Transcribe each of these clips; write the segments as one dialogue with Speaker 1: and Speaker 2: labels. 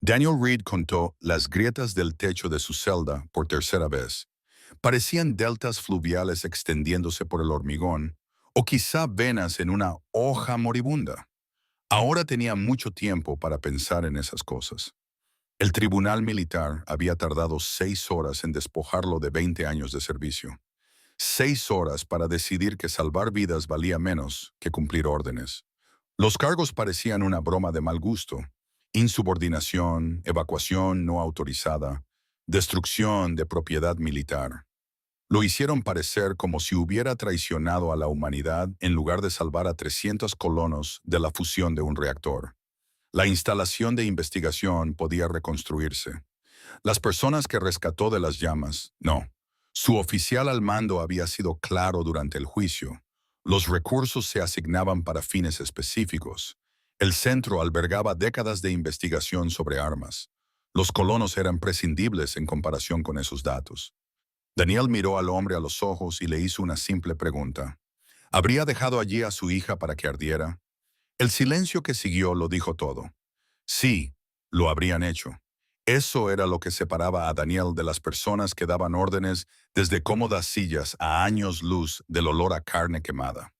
Speaker 1: Daniel Reed contó las grietas del techo de su celda por tercera vez. Parecían deltas fluviales extendiéndose por el hormigón, o quizá venas en una hoja moribunda. Ahora tenía mucho tiempo para pensar en esas cosas. El tribunal militar había tardado 6 horas en despojarlo de 20 años de servicio. 6 horas para decidir que salvar vidas valía menos que cumplir órdenes. Los cargos parecían una broma de mal gusto. Insubordinación, evacuación no autorizada, destrucción de propiedad militar. Lo hicieron parecer como si hubiera traicionado a la humanidad en lugar de salvar a 300 colonos de la fusión de un reactor. La instalación de investigación podía reconstruirse. Las personas que rescató de las llamas, no. Su oficial al mando había sido claro durante el juicio. Los recursos se asignaban para fines específicos. El centro albergaba décadas de investigación sobre armas. Los colonos eran prescindibles en comparación con esos datos. Daniel miró al hombre a los ojos y le hizo una simple pregunta. ¿Habría dejado allí a su hija para que ardiera? El silencio que siguió lo dijo todo. Sí, lo habrían hecho. Eso era lo que separaba a Daniel de las personas que daban órdenes desde cómodas sillas a años luz del olor a carne quemada.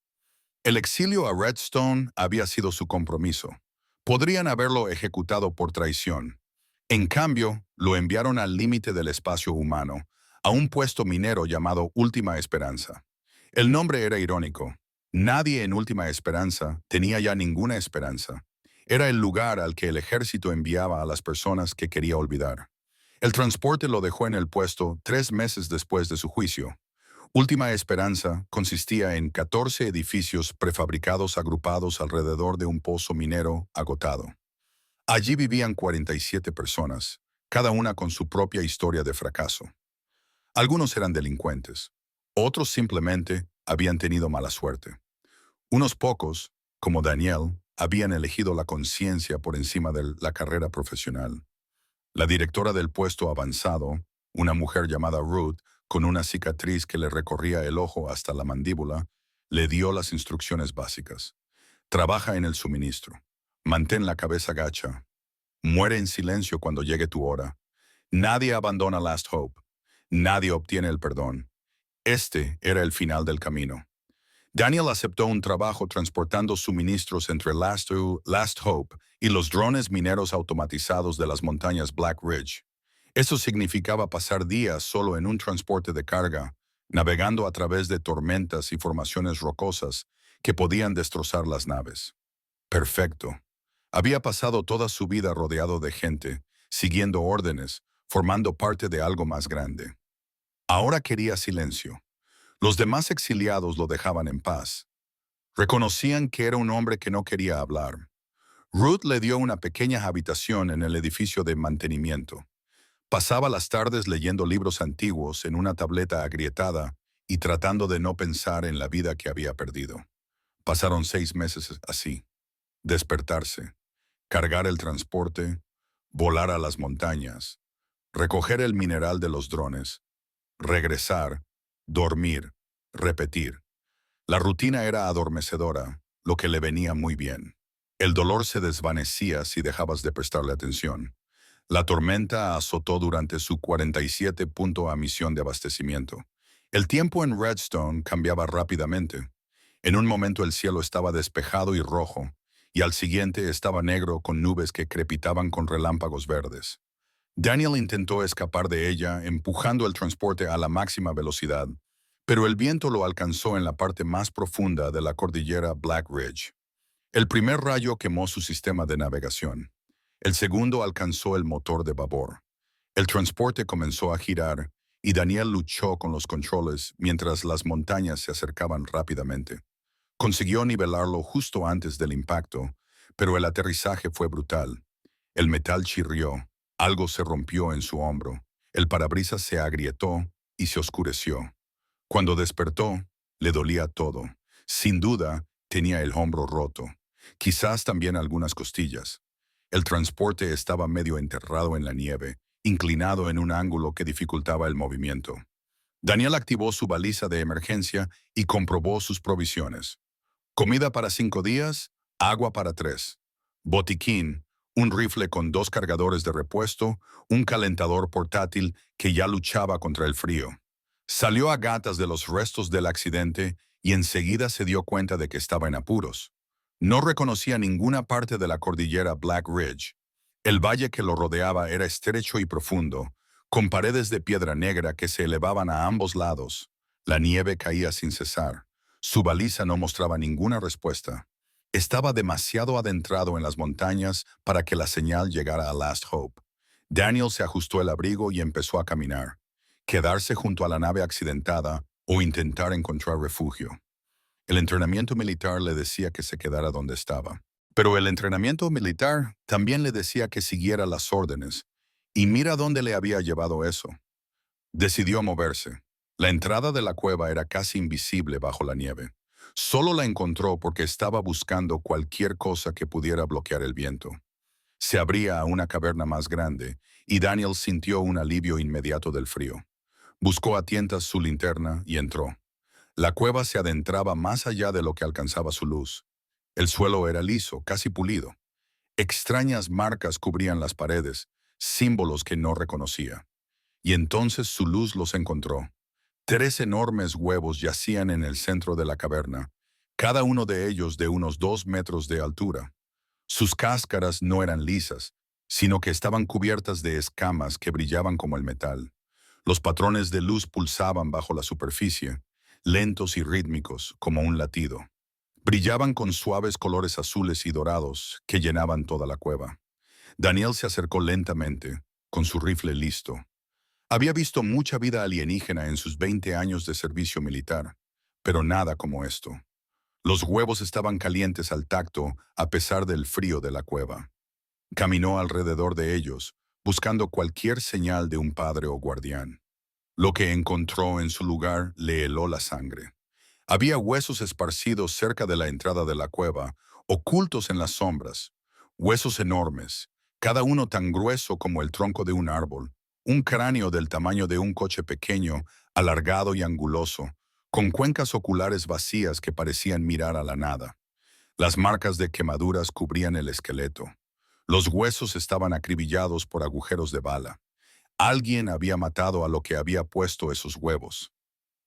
Speaker 1: El exilio a Redstone había sido su compromiso. Podrían haberlo ejecutado por traición. En cambio, lo enviaron al límite del espacio humano, a un puesto minero llamado Última Esperanza. El nombre era irónico. Nadie en Última Esperanza tenía ya ninguna esperanza. Era el lugar al que el ejército enviaba a las personas que quería olvidar. El transporte lo dejó en el puesto 3 meses después de su juicio. Última Esperanza consistía en 14 edificios prefabricados agrupados alrededor de un pozo minero agotado. Allí vivían 47 personas, cada una con su propia historia de fracaso. Algunos eran delincuentes, otros simplemente habían tenido mala suerte. Unos pocos, como Daniel, habían elegido la conciencia por encima de la carrera profesional. La directora del puesto avanzado, una mujer llamada Ruth, con una cicatriz que le recorría el ojo hasta la mandíbula, le dio las instrucciones básicas. Trabaja en el suministro. Mantén la cabeza gacha. Muere en silencio cuando llegue tu hora. Nadie abandona Last Hope. Nadie obtiene el perdón. Este era el final del camino. Daniel aceptó un trabajo transportando suministros entre Last Hope y los drones mineros automatizados de las montañas Black Ridge. Eso significaba pasar días solo en un transporte de carga, navegando a través de tormentas y formaciones rocosas que podían destrozar las naves. Perfecto. Había pasado toda su vida rodeado de gente, siguiendo órdenes, formando parte de algo más grande. Ahora quería silencio. Los demás exiliados lo dejaban en paz. Reconocían que era un hombre que no quería hablar. Ruth le dio una pequeña habitación en el edificio de mantenimiento. Pasaba las tardes leyendo libros antiguos en una tableta agrietada y tratando de no pensar en la vida que había perdido. Pasaron 6 meses así. Despertarse, cargar el transporte, volar a las montañas, recoger el mineral de los drones, regresar, dormir, repetir. La rutina era adormecedora, lo que le venía muy bien. El dolor se desvanecía si dejabas de prestarle atención. La tormenta azotó durante su 47 punto a misión de abastecimiento. El tiempo en Redstone cambiaba rápidamente. En un momento el cielo estaba despejado y rojo, y al siguiente estaba negro con nubes que crepitaban con relámpagos verdes. Daniel intentó escapar de ella, empujando el transporte a la máxima velocidad, pero el viento lo alcanzó en la parte más profunda de la cordillera Black Ridge. El primer rayo quemó su sistema de navegación. El segundo alcanzó el motor de babor. El transporte comenzó a girar y Daniel luchó con los controles mientras las montañas se acercaban rápidamente. Consiguió nivelarlo justo antes del impacto, pero el aterrizaje fue brutal. El metal chirrió, algo se rompió en su hombro, el parabrisas se agrietó y se oscureció. Cuando despertó, le dolía todo. Sin duda, tenía el hombro roto, quizás también algunas costillas. El transporte estaba medio enterrado en la nieve, inclinado en un ángulo que dificultaba el movimiento. Daniel activó su baliza de emergencia y comprobó sus provisiones. Comida para 5 días, agua para 3. Botiquín, un rifle con 2 cargadores de repuesto, un calentador portátil que ya luchaba contra el frío. Salió a gatas de los restos del accidente y enseguida se dio cuenta de que estaba en apuros. No reconocía ninguna parte de la cordillera Black Ridge. El valle que lo rodeaba era estrecho y profundo, con paredes de piedra negra que se elevaban a ambos lados. La nieve caía sin cesar. Su baliza no mostraba ninguna respuesta. Estaba demasiado adentrado en las montañas para que la señal llegara a Last Hope. Daniel se ajustó el abrigo y empezó a caminar. Quedarse junto a la nave accidentada o intentar encontrar refugio. El entrenamiento militar le decía que se quedara donde estaba. Pero el entrenamiento militar también le decía que siguiera las órdenes. Y mira dónde le había llevado eso. Decidió moverse. La entrada de la cueva era casi invisible bajo la nieve. Solo la encontró porque estaba buscando cualquier cosa que pudiera bloquear el viento. Se abría a una caverna más grande y Daniel sintió un alivio inmediato del frío. Buscó a tientas su linterna y entró. La cueva se adentraba más allá de lo que alcanzaba su luz. El suelo era liso, casi pulido. Extrañas marcas cubrían las paredes, símbolos que no reconocía. Y entonces su luz los encontró. 3 enormes huevos yacían en el centro de la caverna, cada uno de ellos de unos 2 metros de altura. Sus cáscaras no eran lisas, sino que estaban cubiertas de escamas que brillaban como el metal. Los patrones de luz pulsaban bajo la superficie, lentos y rítmicos como un latido. Brillaban con suaves colores azules y dorados que llenaban toda la cueva. Daniel se acercó lentamente, con su rifle listo. Había visto mucha vida alienígena en sus 20 años de servicio militar, pero nada como esto. Los huevos estaban calientes al tacto a pesar del frío de la cueva. Caminó alrededor de ellos, buscando cualquier señal de un padre o guardián. Lo que encontró en su lugar le heló la sangre. Había huesos esparcidos cerca de la entrada de la cueva, ocultos en las sombras. Huesos enormes, cada uno tan grueso como el tronco de un árbol. Un cráneo del tamaño de un coche pequeño, alargado y anguloso, con cuencas oculares vacías que parecían mirar a la nada. Las marcas de quemaduras cubrían el esqueleto. Los huesos estaban acribillados por agujeros de bala. Alguien había matado a lo que había puesto esos huevos.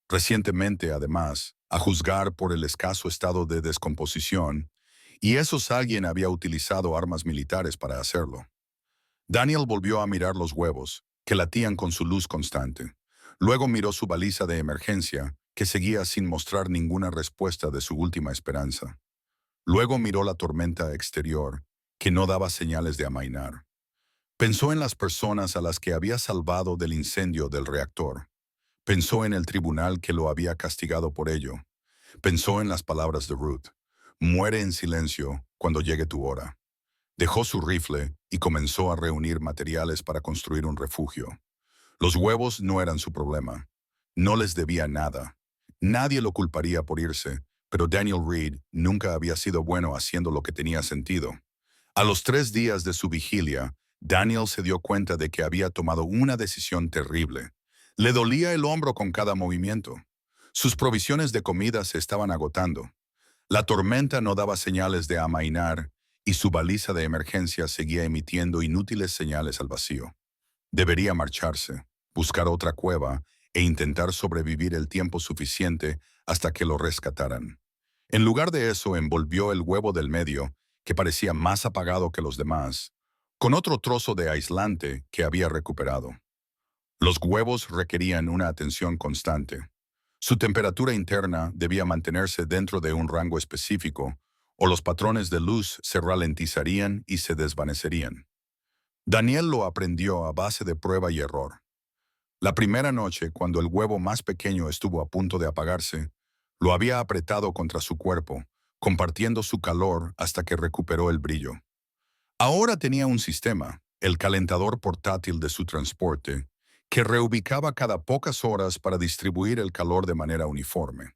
Speaker 1: Recientemente, además, a juzgar por el escaso estado de descomposición, y esos alguien había utilizado armas militares para hacerlo. Daniel volvió a mirar los huevos, que latían con su luz constante. Luego miró su baliza de emergencia, que seguía sin mostrar ninguna respuesta de su última esperanza. Luego miró la tormenta exterior, que no daba señales de amainar. Pensó en las personas a las que había salvado del incendio del reactor. Pensó en el tribunal que lo había castigado por ello. Pensó en las palabras de Ruth. Muere en silencio cuando llegue tu hora. Dejó su rifle y comenzó a reunir materiales para construir un refugio. Los huevos no eran su problema. No les debía nada. Nadie lo culparía por irse, pero Daniel Reed nunca había sido bueno haciendo lo que tenía sentido. A los 3 días de su vigilia, Daniel se dio cuenta de que había tomado una decisión terrible. Le dolía el hombro con cada movimiento. Sus provisiones de comida se estaban agotando. La tormenta no daba señales de amainar y su baliza de emergencia seguía emitiendo inútiles señales al vacío. Debería marcharse, buscar otra cueva e intentar sobrevivir el tiempo suficiente hasta que lo rescataran. En lugar de eso, envolvió el huevo del medio, que parecía más apagado que los demás, con otro trozo de aislante que había recuperado. Los huevos requerían una atención constante. Su temperatura interna debía mantenerse dentro de un rango específico, o los patrones de luz se ralentizarían y se desvanecerían. Daniel lo aprendió a base de prueba y error. La primera noche, cuando el huevo más pequeño estuvo a punto de apagarse, lo había apretado contra su cuerpo, compartiendo su calor hasta que recuperó el brillo. Ahora tenía un sistema, el calentador portátil de su transporte, que reubicaba cada pocas horas para distribuir el calor de manera uniforme.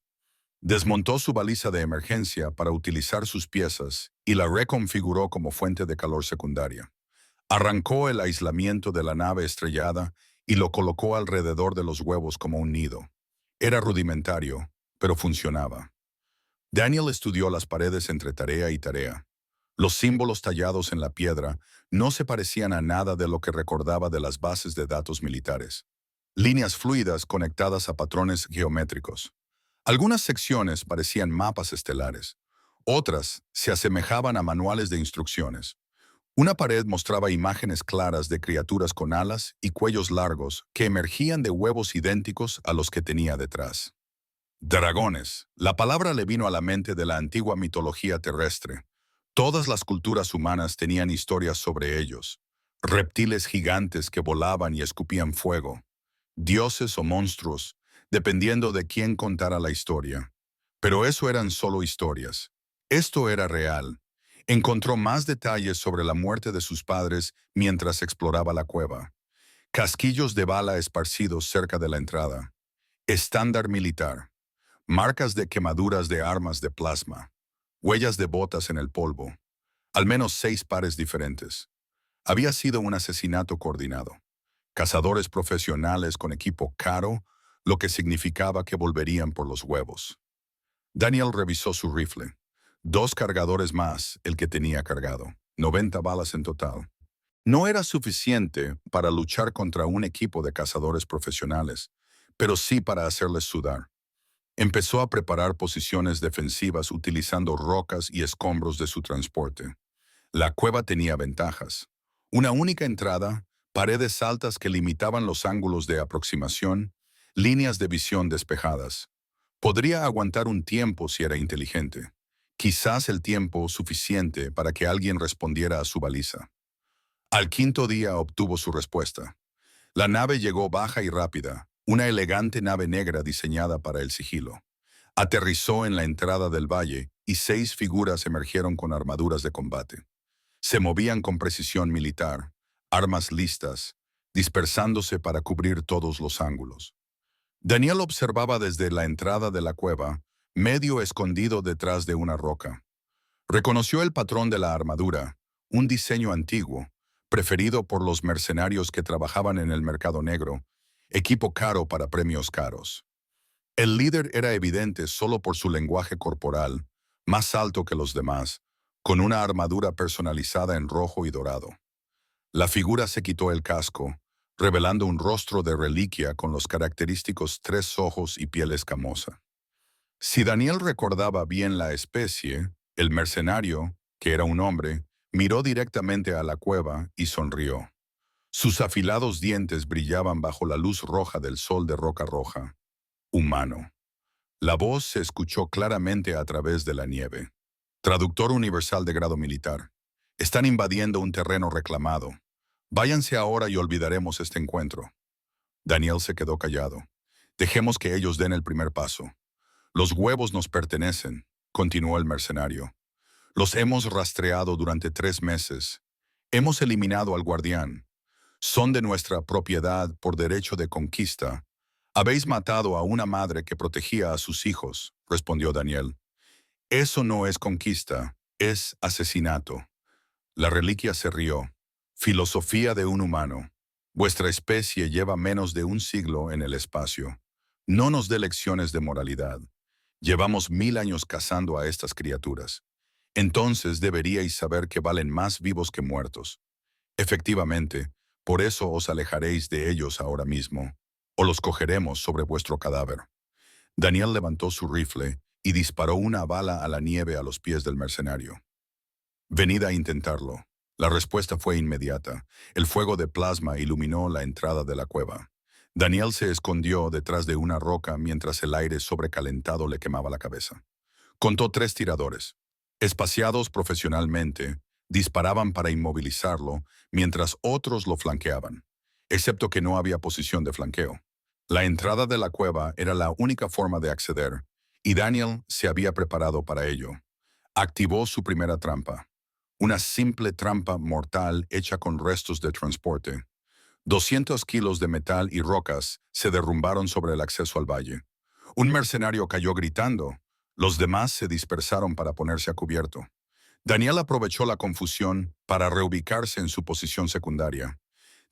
Speaker 1: Desmontó su baliza de emergencia para utilizar sus piezas y la reconfiguró como fuente de calor secundaria. Arrancó el aislamiento de la nave estrellada y lo colocó alrededor de los huevos como un nido. Era rudimentario, pero funcionaba. Daniel estudió las paredes entre tarea y tarea. Los símbolos tallados en la piedra no se parecían a nada de lo que recordaba de las bases de datos militares. Líneas fluidas conectadas a patrones geométricos. Algunas secciones parecían mapas estelares. Otras se asemejaban a manuales de instrucciones. Una pared mostraba imágenes claras de criaturas con alas y cuellos largos que emergían de huevos idénticos a los que tenía detrás. Dragones. La palabra le vino a la mente de la antigua mitología terrestre. Todas las culturas humanas tenían historias sobre ellos. Reptiles gigantes que volaban y escupían fuego. Dioses o monstruos, dependiendo de quién contara la historia. Pero eso eran solo historias. Esto era real. Encontró más detalles sobre la muerte de sus padres mientras exploraba la cueva. Casquillos de bala esparcidos cerca de la entrada. Estándar militar. Marcas de quemaduras de armas de plasma. Huellas de botas en el polvo. Al menos 6 pares diferentes. Había sido un asesinato coordinado. Cazadores profesionales con equipo caro, lo que significaba que volverían por los huevos. Daniel revisó su rifle. 2 cargadores más el que tenía cargado. 90 balas en total. No era suficiente para luchar contra un equipo de cazadores profesionales, pero sí para hacerles sudar. Empezó a preparar posiciones defensivas utilizando rocas y escombros de su transporte. La cueva tenía ventajas. Una única entrada, paredes altas que limitaban los ángulos de aproximación, líneas de visión despejadas. Podría aguantar un tiempo si era inteligente. Quizás el tiempo suficiente para que alguien respondiera a su baliza. Al quinto día obtuvo su respuesta. La nave llegó baja y rápida, una elegante nave negra diseñada para el sigilo. Aterrizó en la entrada del valle y 6 figuras emergieron con armaduras de combate. Se movían con precisión militar, armas listas, dispersándose para cubrir todos los ángulos. Daniel observaba desde la entrada de la cueva, medio escondido detrás de una roca. Reconoció el patrón de la armadura, un diseño antiguo, preferido por los mercenarios que trabajaban en el mercado negro, equipo caro para premios caros. El líder era evidente solo por su lenguaje corporal, más alto que los demás, con una armadura personalizada en rojo y dorado. La figura se quitó el casco, revelando un rostro de reliquia con los característicos 3 ojos y piel escamosa. Si Daniel recordaba bien la especie, el mercenario, que era un hombre, miró directamente a la cueva y sonrió. Sus afilados dientes brillaban bajo la luz roja del sol de roca roja. Humano. La voz se escuchó claramente a través de la nieve. Traductor universal de grado militar. Están invadiendo un terreno reclamado. Váyanse ahora y olvidaremos este encuentro. Daniel se quedó callado. Dejemos que ellos den el primer paso. Los huevos nos pertenecen, continuó el mercenario. Los hemos rastreado durante 3 meses. Hemos eliminado al guardián. Son de nuestra propiedad por derecho de conquista. Habéis matado a una madre que protegía a sus hijos, respondió Daniel. Eso no es conquista, es asesinato. La reliquia se rió. Filosofía de un humano. Vuestra especie lleva menos de un siglo en el espacio. No nos dé lecciones de moralidad. Llevamos 1000 años cazando a estas criaturas. Entonces deberíais saber que valen más vivos que muertos. Efectivamente, por eso os alejaréis de ellos ahora mismo, o los cogeremos sobre vuestro cadáver. Daniel levantó su rifle y disparó una bala a la nieve a los pies del mercenario. Venid a intentarlo. La respuesta fue inmediata. El fuego de plasma iluminó la entrada de la cueva. Daniel se escondió detrás de una roca mientras el aire sobrecalentado le quemaba la cabeza. Contó 3 tiradores. Espaciados profesionalmente, disparaban para inmovilizarlo mientras otros lo flanqueaban, excepto que no había posición de flanqueo. La entrada de la cueva era la única forma de acceder, y Daniel se había preparado para ello. Activó su primera trampa. Una simple trampa mortal hecha con restos de transporte. 200 kilos de metal y rocas se derrumbaron sobre el acceso al valle. Un mercenario cayó gritando. Los demás se dispersaron para ponerse a cubierto. Daniel aprovechó la confusión para reubicarse en su posición secundaria.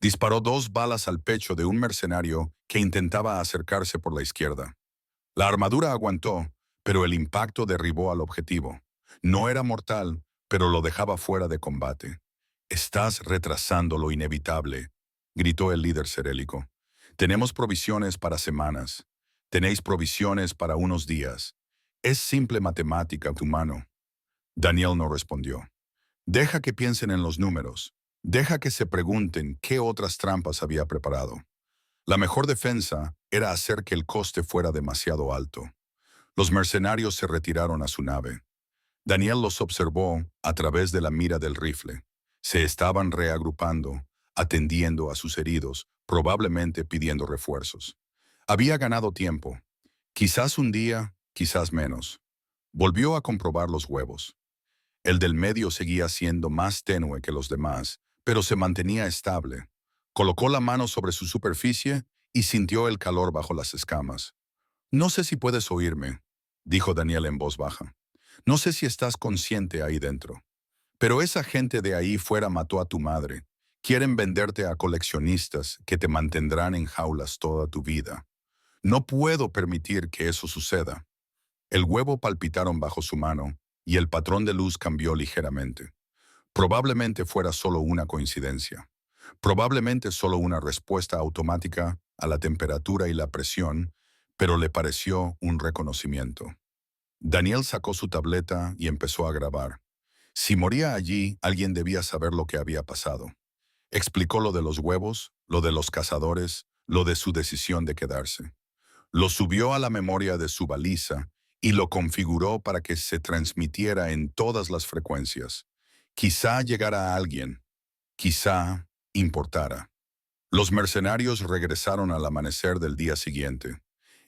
Speaker 1: Disparó 2 balas al pecho de un mercenario que intentaba acercarse por la izquierda. La armadura aguantó, pero el impacto derribó al objetivo. No era mortal, pero lo dejaba fuera de combate. «Estás retrasando lo inevitable», gritó el líder serélico. «Tenemos provisiones para semanas. Tenéis provisiones para unos días. Es simple matemática, humano». Daniel no respondió. «Deja que piensen en los números. Deja que se pregunten qué otras trampas había preparado». La mejor defensa era hacer que el coste fuera demasiado alto. Los mercenarios se retiraron a su nave. Daniel los observó a través de la mira del rifle. Se estaban reagrupando, atendiendo a sus heridos, probablemente pidiendo refuerzos. Había ganado tiempo. Quizás un día, quizás menos. Volvió a comprobar los huevos. El del medio seguía siendo más tenue que los demás, pero se mantenía estable. Colocó la mano sobre su superficie y sintió el calor bajo las escamas. «No sé si puedes oírme», dijo Daniel en voz baja. «No sé si estás consciente ahí dentro. Pero esa gente de ahí fuera mató a tu madre. Quieren venderte a coleccionistas que te mantendrán en jaulas toda tu vida. No puedo permitir que eso suceda». El huevo palpitaron bajo su mano y el patrón de luz cambió ligeramente. Probablemente fuera solo una coincidencia. Probablemente solo una respuesta automática a la temperatura y la presión, pero le pareció un reconocimiento. Daniel sacó su tableta y empezó a grabar. Si moría allí, alguien debía saber lo que había pasado. Explicó lo de los huevos, lo de los cazadores, lo de su decisión de quedarse. Lo subió a la memoria de su baliza y lo configuró para que se transmitiera en todas las frecuencias. Quizá llegara a alguien, quizá importara. Los mercenarios regresaron al amanecer del día siguiente.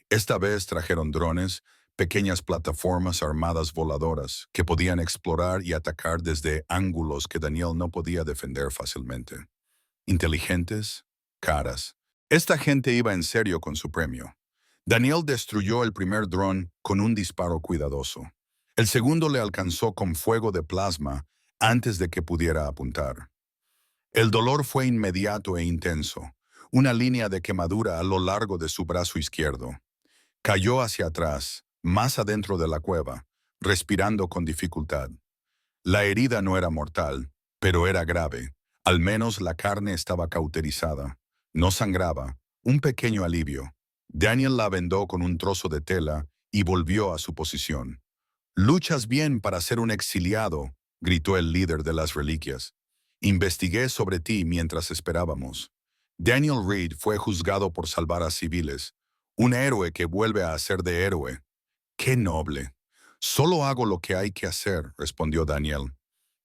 Speaker 1: Esta vez trajeron drones, pequeñas plataformas armadas voladoras que podían explorar y atacar desde ángulos que Daniel no podía defender fácilmente. Inteligentes, caras. Esta gente iba en serio con su premio. Daniel destruyó el primer dron con un disparo cuidadoso. El segundo le alcanzó con fuego de plasma antes de que pudiera apuntar. El dolor fue inmediato e intenso, una línea de quemadura a lo largo de su brazo izquierdo. Cayó hacia atrás, más adentro de la cueva, respirando con dificultad. La herida no era mortal, pero era grave. Al menos la carne estaba cauterizada. No sangraba. Un pequeño alivio. Daniel la vendó con un trozo de tela y volvió a su posición. «Luchas bien para ser un exiliado», gritó el líder de las reliquias. «Investigué sobre ti mientras esperábamos. Daniel Reed fue juzgado por salvar a civiles. Un héroe que vuelve a ser de héroe. ¡Qué noble!». «Solo hago lo que hay que hacer», respondió Daniel.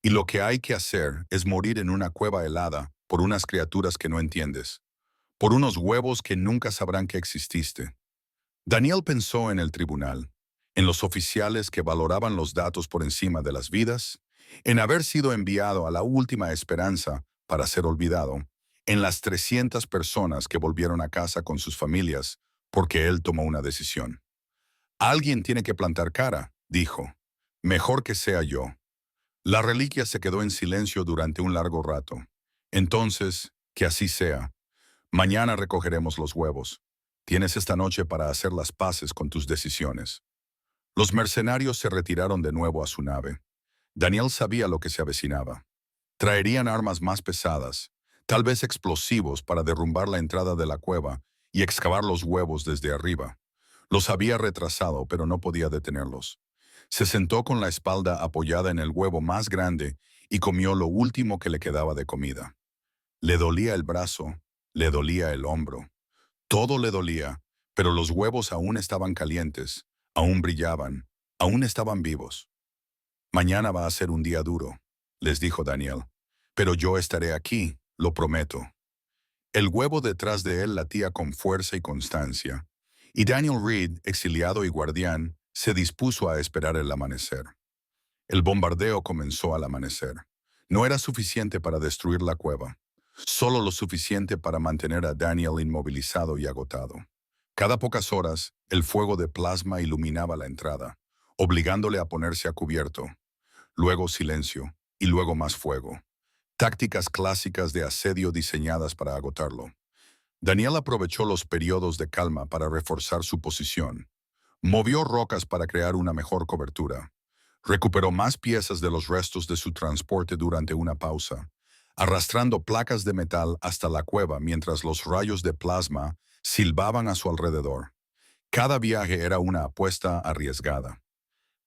Speaker 1: «Y lo que hay que hacer es morir en una cueva helada por unas criaturas que no entiendes. Por unos huevos que nunca sabrán que exististe». Daniel pensó en el tribunal, en los oficiales que valoraban los datos por encima de las vidas, en haber sido enviado a la última esperanza para ser olvidado, en las 300 personas que volvieron a casa con sus familias porque él tomó una decisión. «Alguien tiene que plantar cara», dijo. «Mejor que sea yo». La reliquia se quedó en silencio durante un largo rato. «Entonces, que así sea. Mañana recogeremos los huevos. Tienes esta noche para hacer las paces con tus decisiones». Los mercenarios se retiraron de nuevo a su nave. Daniel sabía lo que se avecinaba. Traerían armas más pesadas, tal vez explosivos para derrumbar la entrada de la cueva y excavar los huevos desde arriba. Los había retrasado, pero no podía detenerlos. Se sentó con la espalda apoyada en el huevo más grande y comió lo último que le quedaba de comida. Le dolía el brazo, le dolía el hombro. Todo le dolía, pero los huevos aún estaban calientes, aún brillaban, aún estaban vivos. «Mañana va a ser un día duro», les dijo Daniel. «Pero yo estaré aquí, lo prometo». El huevo detrás de él latía con fuerza y constancia, y Daniel Reed, exiliado y guardián, se dispuso a esperar el amanecer. El bombardeo comenzó al amanecer. No era suficiente para destruir la cueva, solo lo suficiente para mantener a Daniel inmovilizado y agotado. Cada pocas horas, el fuego de plasma iluminaba la entrada, obligándole a ponerse a cubierto. Luego silencio, y luego más fuego. Tácticas clásicas de asedio diseñadas para agotarlo. Daniel aprovechó los periodos de calma para reforzar su posición. Movió rocas para crear una mejor cobertura. Recuperó más piezas de los restos de su transporte durante una pausa, arrastrando placas de metal hasta la cueva mientras los rayos de plasma silbaban a su alrededor. Cada viaje era una apuesta arriesgada.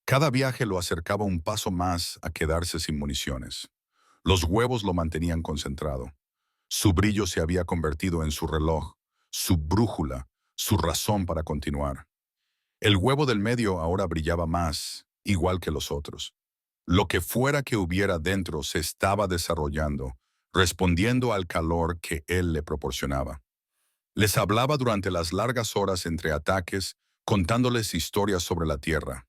Speaker 1: Cada viaje lo acercaba un paso más a quedarse sin municiones. Los huevos lo mantenían concentrado. Su brillo se había convertido en su reloj, su brújula, su razón para continuar. El huevo del medio ahora brillaba más, igual que los otros. Lo que fuera que hubiera dentro se estaba desarrollando, respondiendo al calor que él le proporcionaba. Les hablaba durante las largas horas entre ataques, contándoles historias sobre la tierra.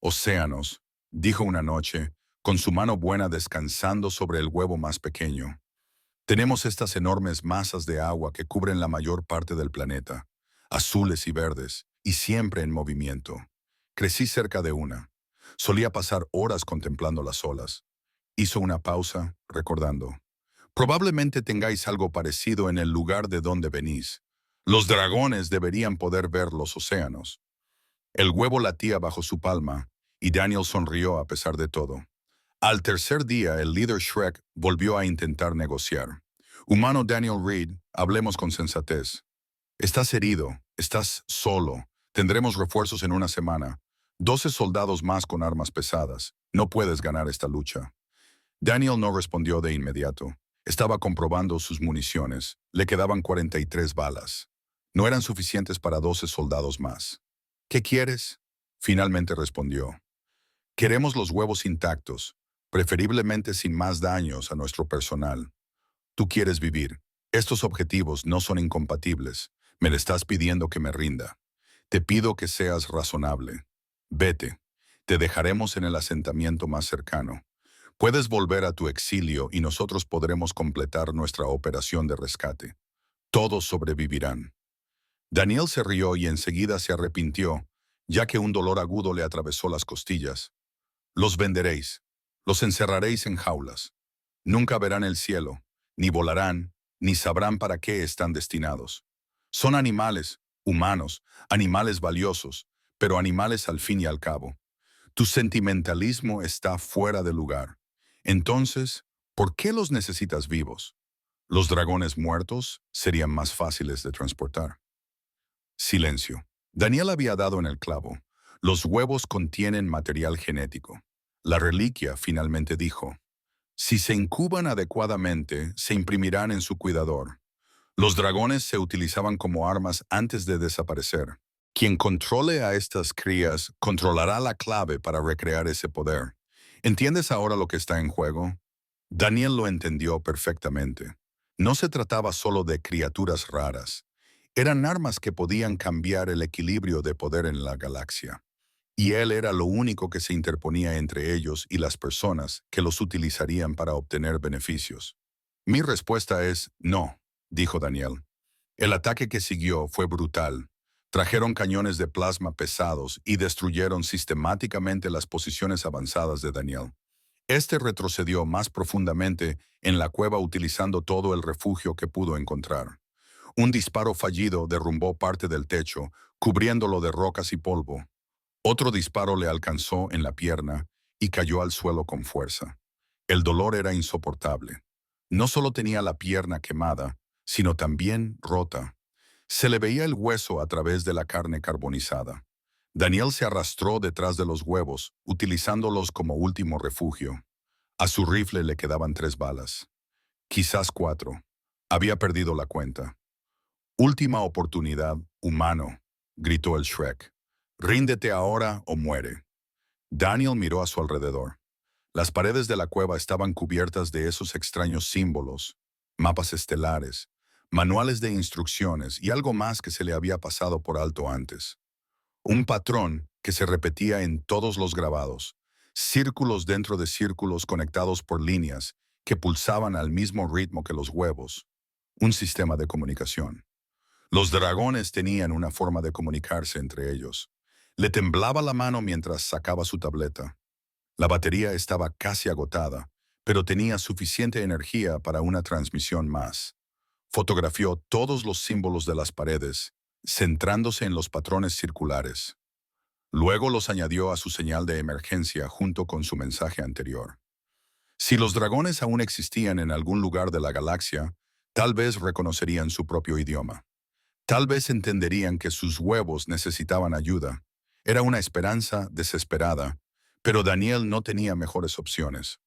Speaker 1: Océanos, dijo una noche, con su mano buena descansando sobre el huevo más pequeño. Tenemos estas enormes masas de agua que cubren la mayor parte del planeta, azules y verdes, y siempre en movimiento. Crecí cerca de una. Solía pasar horas contemplando las olas. Hizo una pausa, recordando. Probablemente tengáis algo parecido en el lugar de donde venís. Los dragones deberían poder ver los océanos. El huevo latía bajo su palma, y Daniel sonrió a pesar de todo. Al tercer día, el líder Shrek volvió a intentar negociar. Humano Daniel Reed, hablemos con sensatez. Estás herido, estás solo. Tendremos refuerzos en una semana. 12 soldados más con armas pesadas. No puedes ganar esta lucha. Daniel no respondió de inmediato. Estaba comprobando sus municiones. Le quedaban 43 balas. No eran suficientes para 12 soldados más. ¿Qué quieres? Finalmente respondió. Queremos los huevos intactos, preferiblemente sin más daños a nuestro personal. Tú quieres vivir. Estos objetivos no son incompatibles. Me le estás pidiendo que me rinda. Te pido que seas razonable. Vete. Te dejaremos en el asentamiento más cercano. Puedes volver a tu exilio y nosotros podremos completar nuestra operación de rescate. Todos sobrevivirán. Daniel se rió y enseguida se arrepintió, ya que un dolor agudo le atravesó las costillas. Los venderéis. Los encerraréis en jaulas. Nunca verán el cielo, ni volarán, ni sabrán para qué están destinados. Son animales, humanos, animales valiosos, pero animales al fin y al cabo. Tu sentimentalismo está fuera de lugar. Entonces, ¿por qué los necesitas vivos? Los dragones muertos serían más fáciles de transportar. Silencio. Daniel había dado en el clavo. Los huevos contienen material genético. La reliquia finalmente dijo. Si se incuban adecuadamente, se imprimirán en su cuidador. Los dragones se utilizaban como armas antes de desaparecer. Quien controle a estas crías controlará la clave para recrear ese poder. ¿Entiendes ahora lo que está en juego? Daniel lo entendió perfectamente. No se trataba solo de criaturas raras. Eran armas que podían cambiar el equilibrio de poder en la galaxia. Y él era lo único que se interponía entre ellos y las personas que los utilizarían para obtener beneficios. Mi respuesta es no, dijo Daniel. El ataque que siguió fue brutal. Trajeron cañones de plasma pesados y destruyeron sistemáticamente las posiciones avanzadas de Daniel. Este retrocedió más profundamente en la cueva utilizando todo el refugio que pudo encontrar. Un disparo fallido derrumbó parte del techo, cubriéndolo de rocas y polvo. Otro disparo le alcanzó en la pierna y cayó al suelo con fuerza. El dolor era insoportable. No solo tenía la pierna quemada, sino también rota. Se le veía el hueso a través de la carne carbonizada. Daniel se arrastró detrás de los huevos, utilizándolos como último refugio. A su rifle le quedaban 3 balas. Quizás 4. Había perdido la cuenta. Última oportunidad, humano, gritó el Shrek. Ríndete ahora o muere. Daniel miró a su alrededor. Las paredes de la cueva estaban cubiertas de esos extraños símbolos, mapas estelares, manuales de instrucciones y algo más que se le había pasado por alto antes. Un patrón que se repetía en todos los grabados, círculos dentro de círculos conectados por líneas que pulsaban al mismo ritmo que los huevos. Un sistema de comunicación. Los dragones tenían una forma de comunicarse entre ellos. Le temblaba la mano mientras sacaba su tableta. La batería estaba casi agotada, pero tenía suficiente energía para una transmisión más. Fotografió todos los símbolos de las paredes, centrándose en los patrones circulares. Luego los añadió a su señal de emergencia junto con su mensaje anterior. Si los dragones aún existían en algún lugar de la galaxia, tal vez reconocerían su propio idioma. Tal vez entenderían que sus huevos necesitaban ayuda. Era una esperanza desesperada, pero Daniel no tenía mejores opciones.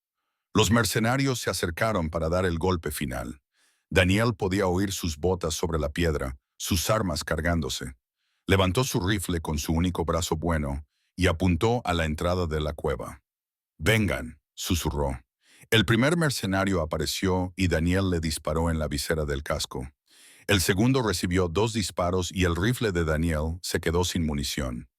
Speaker 1: Los mercenarios se acercaron para dar el golpe final. Daniel podía oír sus botas sobre la piedra, sus armas cargándose. Levantó su rifle con su único brazo bueno y apuntó a la entrada de la cueva. «Vengan», susurró. El primer mercenario apareció y Daniel le disparó en la visera del casco. El segundo recibió 2 disparos y el rifle de Daniel se quedó sin munición.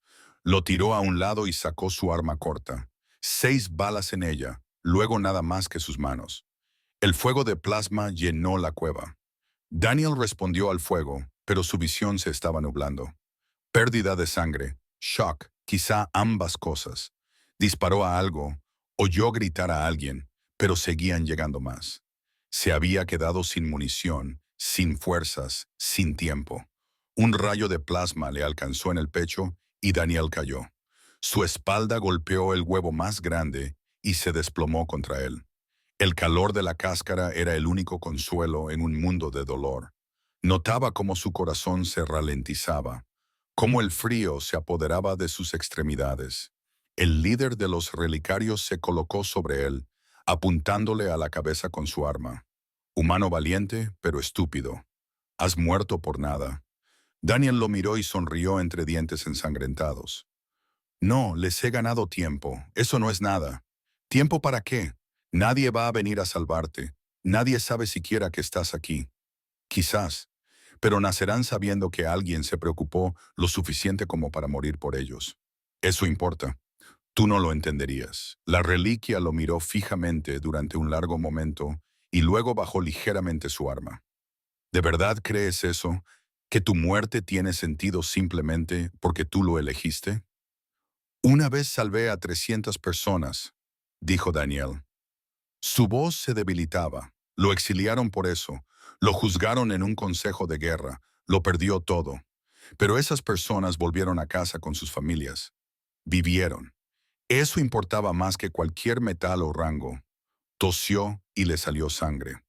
Speaker 1: Lo tiró a un lado y sacó su arma corta. 6 balas en ella, luego nada más que sus manos. El fuego de plasma llenó la cueva. Daniel respondió al fuego, pero su visión se estaba nublando. Pérdida de sangre, shock, quizá ambas cosas. Disparó a algo, oyó gritar a alguien, pero seguían llegando más. Se había quedado sin munición, sin fuerzas, sin tiempo. Un rayo de plasma le alcanzó en el pecho y Daniel cayó. Su espalda golpeó el huevo más grande y se desplomó contra él. El calor de la cáscara era el único consuelo en un mundo de dolor. Notaba cómo su corazón se ralentizaba, cómo el frío se apoderaba de sus extremidades. El líder de los relicarios se colocó sobre él, apuntándole a la cabeza con su arma. Humano valiente, pero estúpido. Has muerto por nada. Daniel lo miró y sonrió entre dientes ensangrentados. No, les he ganado tiempo. Eso no es nada. ¿Tiempo para qué? Nadie va a venir a salvarte. Nadie sabe siquiera que estás aquí. Quizás, pero nacerán sabiendo que alguien se preocupó lo suficiente como para morir por ellos. Eso importa. Tú no lo entenderías. La reliquia lo miró fijamente durante un largo momento y luego bajó ligeramente su arma. ¿De verdad crees eso? ¿Que tu muerte tiene sentido simplemente porque tú lo elegiste? Una vez salvé a 300 personas, dijo Daniel. Su voz se debilitaba. Lo exiliaron por eso. Lo juzgaron en un consejo de guerra. Lo perdió todo. Pero esas personas volvieron a casa con sus familias. Vivieron. Eso importaba más que cualquier metal o rango. Tosió y le salió sangre.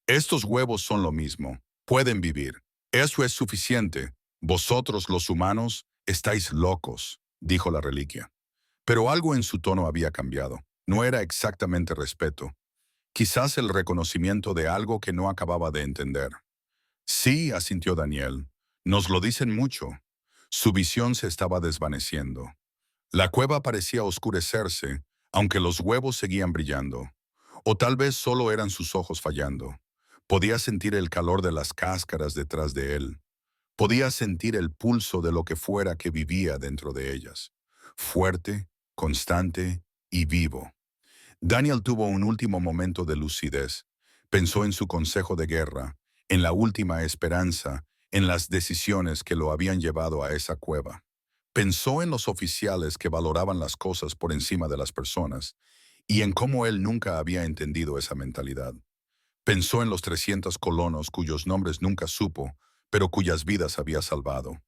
Speaker 1: Estos huevos son lo mismo. Pueden vivir. Eso es suficiente. Vosotros, los humanos, estáis locos, dijo la reliquia. Pero algo en su tono había cambiado. No era exactamente respeto. Quizás el reconocimiento de algo que no acababa de entender. Sí, asintió Daniel. Nos lo dicen mucho. Su visión se estaba desvaneciendo. La cueva parecía oscurecerse, aunque los huevos seguían brillando. O tal vez solo eran sus ojos fallando. Podía sentir el calor de las cáscaras detrás de él. Podía sentir el pulso de lo que fuera que vivía dentro de ellas. Fuerte, constante y vivo. Daniel tuvo un último momento de lucidez. Pensó en su consejo de guerra, en la última esperanza, en las decisiones que lo habían llevado a esa cueva. Pensó en los oficiales que valoraban las cosas por encima de las personas y en cómo él nunca había entendido esa mentalidad. Pensó en los 300 colonos cuyos nombres nunca supo, pero cuyas vidas había salvado.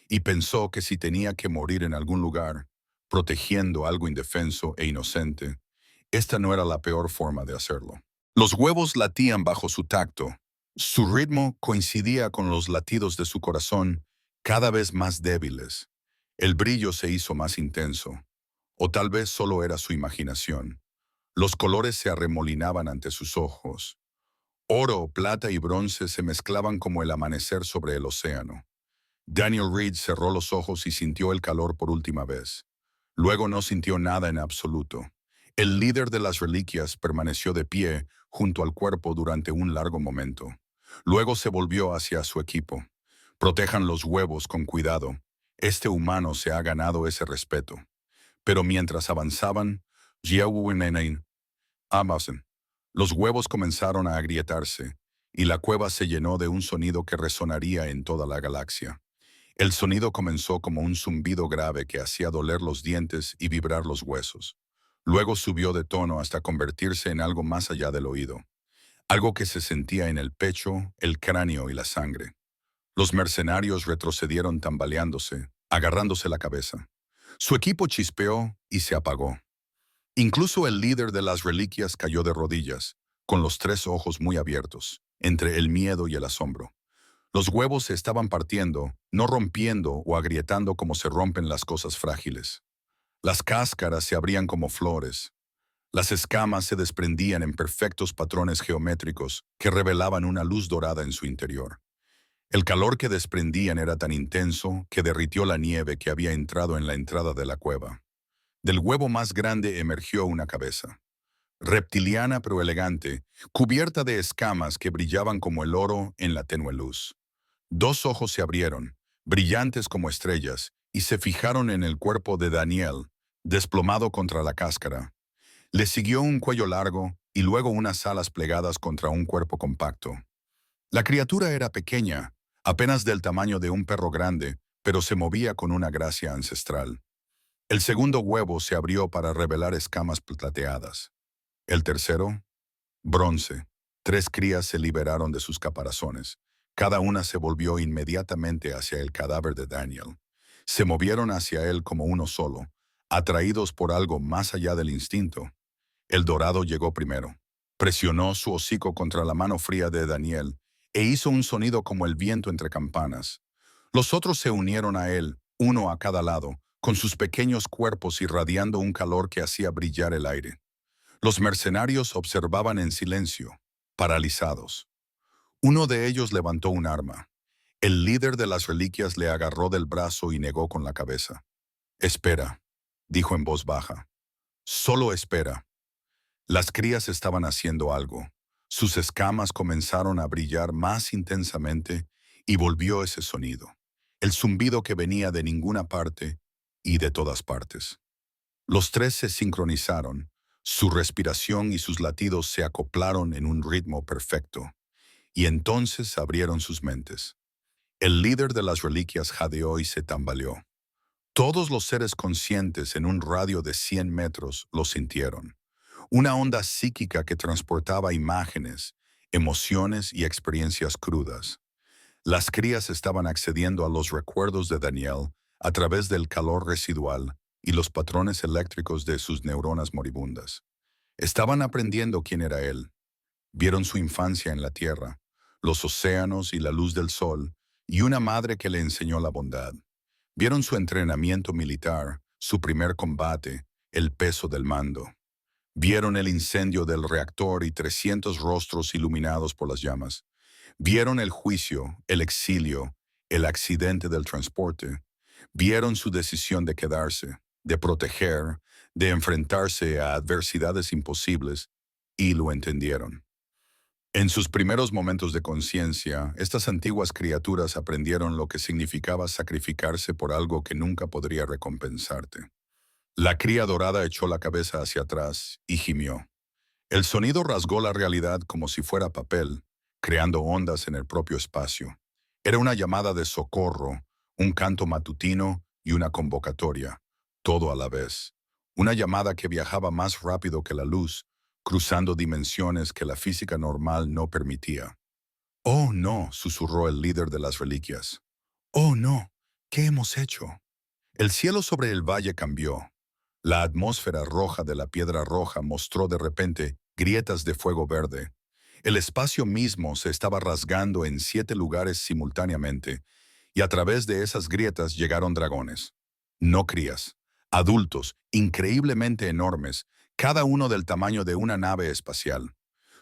Speaker 1: Y pensó que si tenía que morir en algún lugar, protegiendo algo indefenso e inocente, esta no era la peor forma de hacerlo. Los huevos latían bajo su tacto. Su ritmo coincidía con los latidos de su corazón, cada vez más débiles. El brillo se hizo más intenso. O tal vez solo era su imaginación. Los colores se arremolinaban ante sus ojos. Oro, plata y bronce se mezclaban como el amanecer sobre el océano. Daniel Reed cerró los ojos y sintió el calor por última vez. Luego no sintió nada en absoluto. El líder de las reliquias permaneció de pie junto al cuerpo durante un largo momento. Luego se volvió hacia su equipo. Protejan los huevos con cuidado. Este humano se ha ganado ese respeto. Pero mientras avanzaban, los huevos comenzaron a agrietarse, y la cueva se llenó de un sonido que resonaría en toda la galaxia. El sonido comenzó como un zumbido grave que hacía doler los dientes y vibrar los huesos. Luego subió de tono hasta convertirse en algo más allá del oído, algo que se sentía en el pecho, el cráneo y la sangre. Los mercenarios retrocedieron tambaleándose, agarrándose la cabeza. Su equipo chispeó y se apagó. Incluso el líder de las reliquias cayó de rodillas, con los tres ojos muy abiertos, entre el miedo y el asombro. Los huevos se estaban partiendo, no rompiendo o agrietando como se rompen las cosas frágiles. Las cáscaras se abrían como flores. Las escamas se desprendían en perfectos patrones geométricos que revelaban una luz dorada en su interior. El calor que desprendían era tan intenso que derritió la nieve que había entrado en la entrada de la cueva. Del huevo más grande emergió una cabeza, reptiliana pero elegante, cubierta de escamas que brillaban como el oro en la tenue luz. Dos ojos se abrieron, brillantes como estrellas, y se fijaron en el cuerpo de Daniel, desplomado contra la cáscara. Le siguió un cuello largo y luego unas alas plegadas contra un cuerpo compacto. La criatura era pequeña, apenas del tamaño de un perro grande, pero se movía con una gracia ancestral. El segundo huevo se abrió para revelar escamas plateadas. El tercero, bronce. Tres crías se liberaron de sus caparazones. Cada una se volvió inmediatamente hacia el cadáver de Daniel. Se movieron hacia él como uno solo, atraídos por algo más allá del instinto. El dorado llegó primero. Presionó su hocico contra la mano fría de Daniel e hizo un sonido como el viento entre campanas. Los otros se unieron a él, uno a cada lado, con sus pequeños cuerpos irradiando un calor que hacía brillar el aire. Los mercenarios observaban en silencio, paralizados. Uno de ellos levantó un arma. El líder de las reliquias le agarró del brazo y negó con la cabeza. «Espera», dijo en voz baja. «Solo espera». Las crías estaban haciendo algo. Sus escamas comenzaron a brillar más intensamente y volvió ese sonido. El zumbido que venía de ninguna parte y de todas partes. Los tres se sincronizaron. Su respiración y sus latidos se acoplaron en un ritmo perfecto. Y entonces abrieron sus mentes. El líder de las reliquias jadeó y se tambaleó. Todos los seres conscientes en un radio de 100 metros lo sintieron. Una onda psíquica que transportaba imágenes, emociones y experiencias crudas. Las crías estaban accediendo a los recuerdos de Daniel a través del calor residual y los patrones eléctricos de sus neuronas moribundas. Estaban aprendiendo quién era él. Vieron su infancia en la tierra, los océanos y la luz del sol, y una madre que le enseñó la bondad. Vieron su entrenamiento militar, su primer combate, el peso del mando. Vieron el incendio del reactor y 300 rostros iluminados por las llamas. Vieron el juicio, el exilio, el accidente del transporte. Vieron su decisión de quedarse, de proteger, de enfrentarse a adversidades imposibles, y lo entendieron. En sus primeros momentos de conciencia, estas antiguas criaturas aprendieron lo que significaba sacrificarse por algo que nunca podría recompensarte. La cría dorada echó la cabeza hacia atrás y gimió. El sonido rasgó la realidad como si fuera papel, creando ondas en el propio espacio. Era una llamada de socorro, un canto matutino y una convocatoria, todo a la vez. Una llamada que viajaba más rápido que la luz, cruzando dimensiones que la física normal no permitía. «Oh, no», susurró el líder de las reliquias. «Oh, no, ¿qué hemos hecho?» El cielo sobre el valle cambió. La atmósfera roja de la piedra roja mostró de repente grietas de fuego verde. El espacio mismo se estaba rasgando en 7 lugares simultáneamente, y a través de esas grietas llegaron dragones. No crías, adultos, increíblemente enormes, cada uno del tamaño de una nave espacial.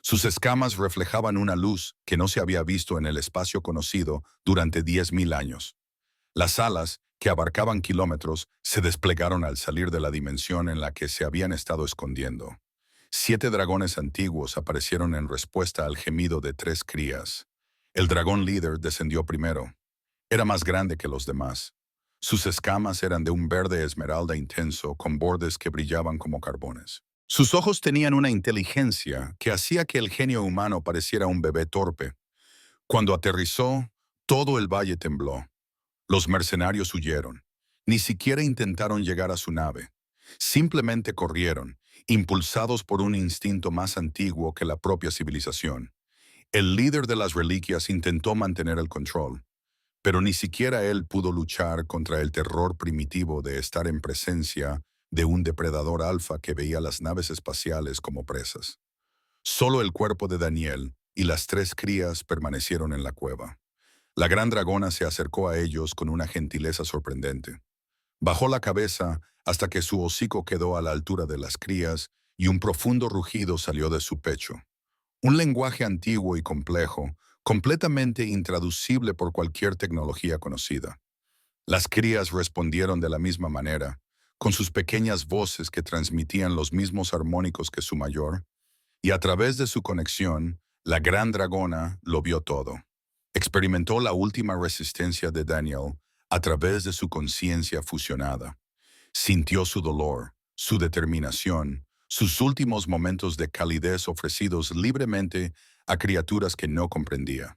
Speaker 1: Sus escamas reflejaban una luz que no se había visto en el espacio conocido durante 10.000 años. Las alas, que abarcaban kilómetros, se desplegaron al salir de la dimensión en la que se habían estado escondiendo. 7 dragones antiguos aparecieron en respuesta al gemido de 3 crías. El dragón líder descendió primero. Era más grande que los demás. Sus escamas eran de un verde esmeralda intenso con bordes que brillaban como carbones. Sus ojos tenían una inteligencia que hacía que el genio humano pareciera un bebé torpe. Cuando aterrizó, todo el valle tembló. Los mercenarios huyeron. Ni siquiera intentaron llegar a su nave. Simplemente corrieron, impulsados por un instinto más antiguo que la propia civilización. El líder de las reliquias intentó mantener el control, pero ni siquiera él pudo luchar contra el terror primitivo de estar en presencia de un depredador alfa que veía las naves espaciales como presas. Solo el cuerpo de Daniel y las tres crías permanecieron en la cueva. La gran dragona se acercó a ellos con una gentileza sorprendente. Bajó la cabeza hasta que su hocico quedó a la altura de las crías y un profundo rugido salió de su pecho. Un lenguaje antiguo y complejo, completamente intraducible por cualquier tecnología conocida. Las crías respondieron de la misma manera, con sus pequeñas voces que transmitían los mismos armónicos que su mayor, y a través de su conexión, la gran dragona lo vio todo. Experimentó la última resistencia de Daniel a través de su conciencia fusionada. Sintió su dolor, su determinación, sus últimos momentos de calidez ofrecidos libremente a criaturas que no comprendía.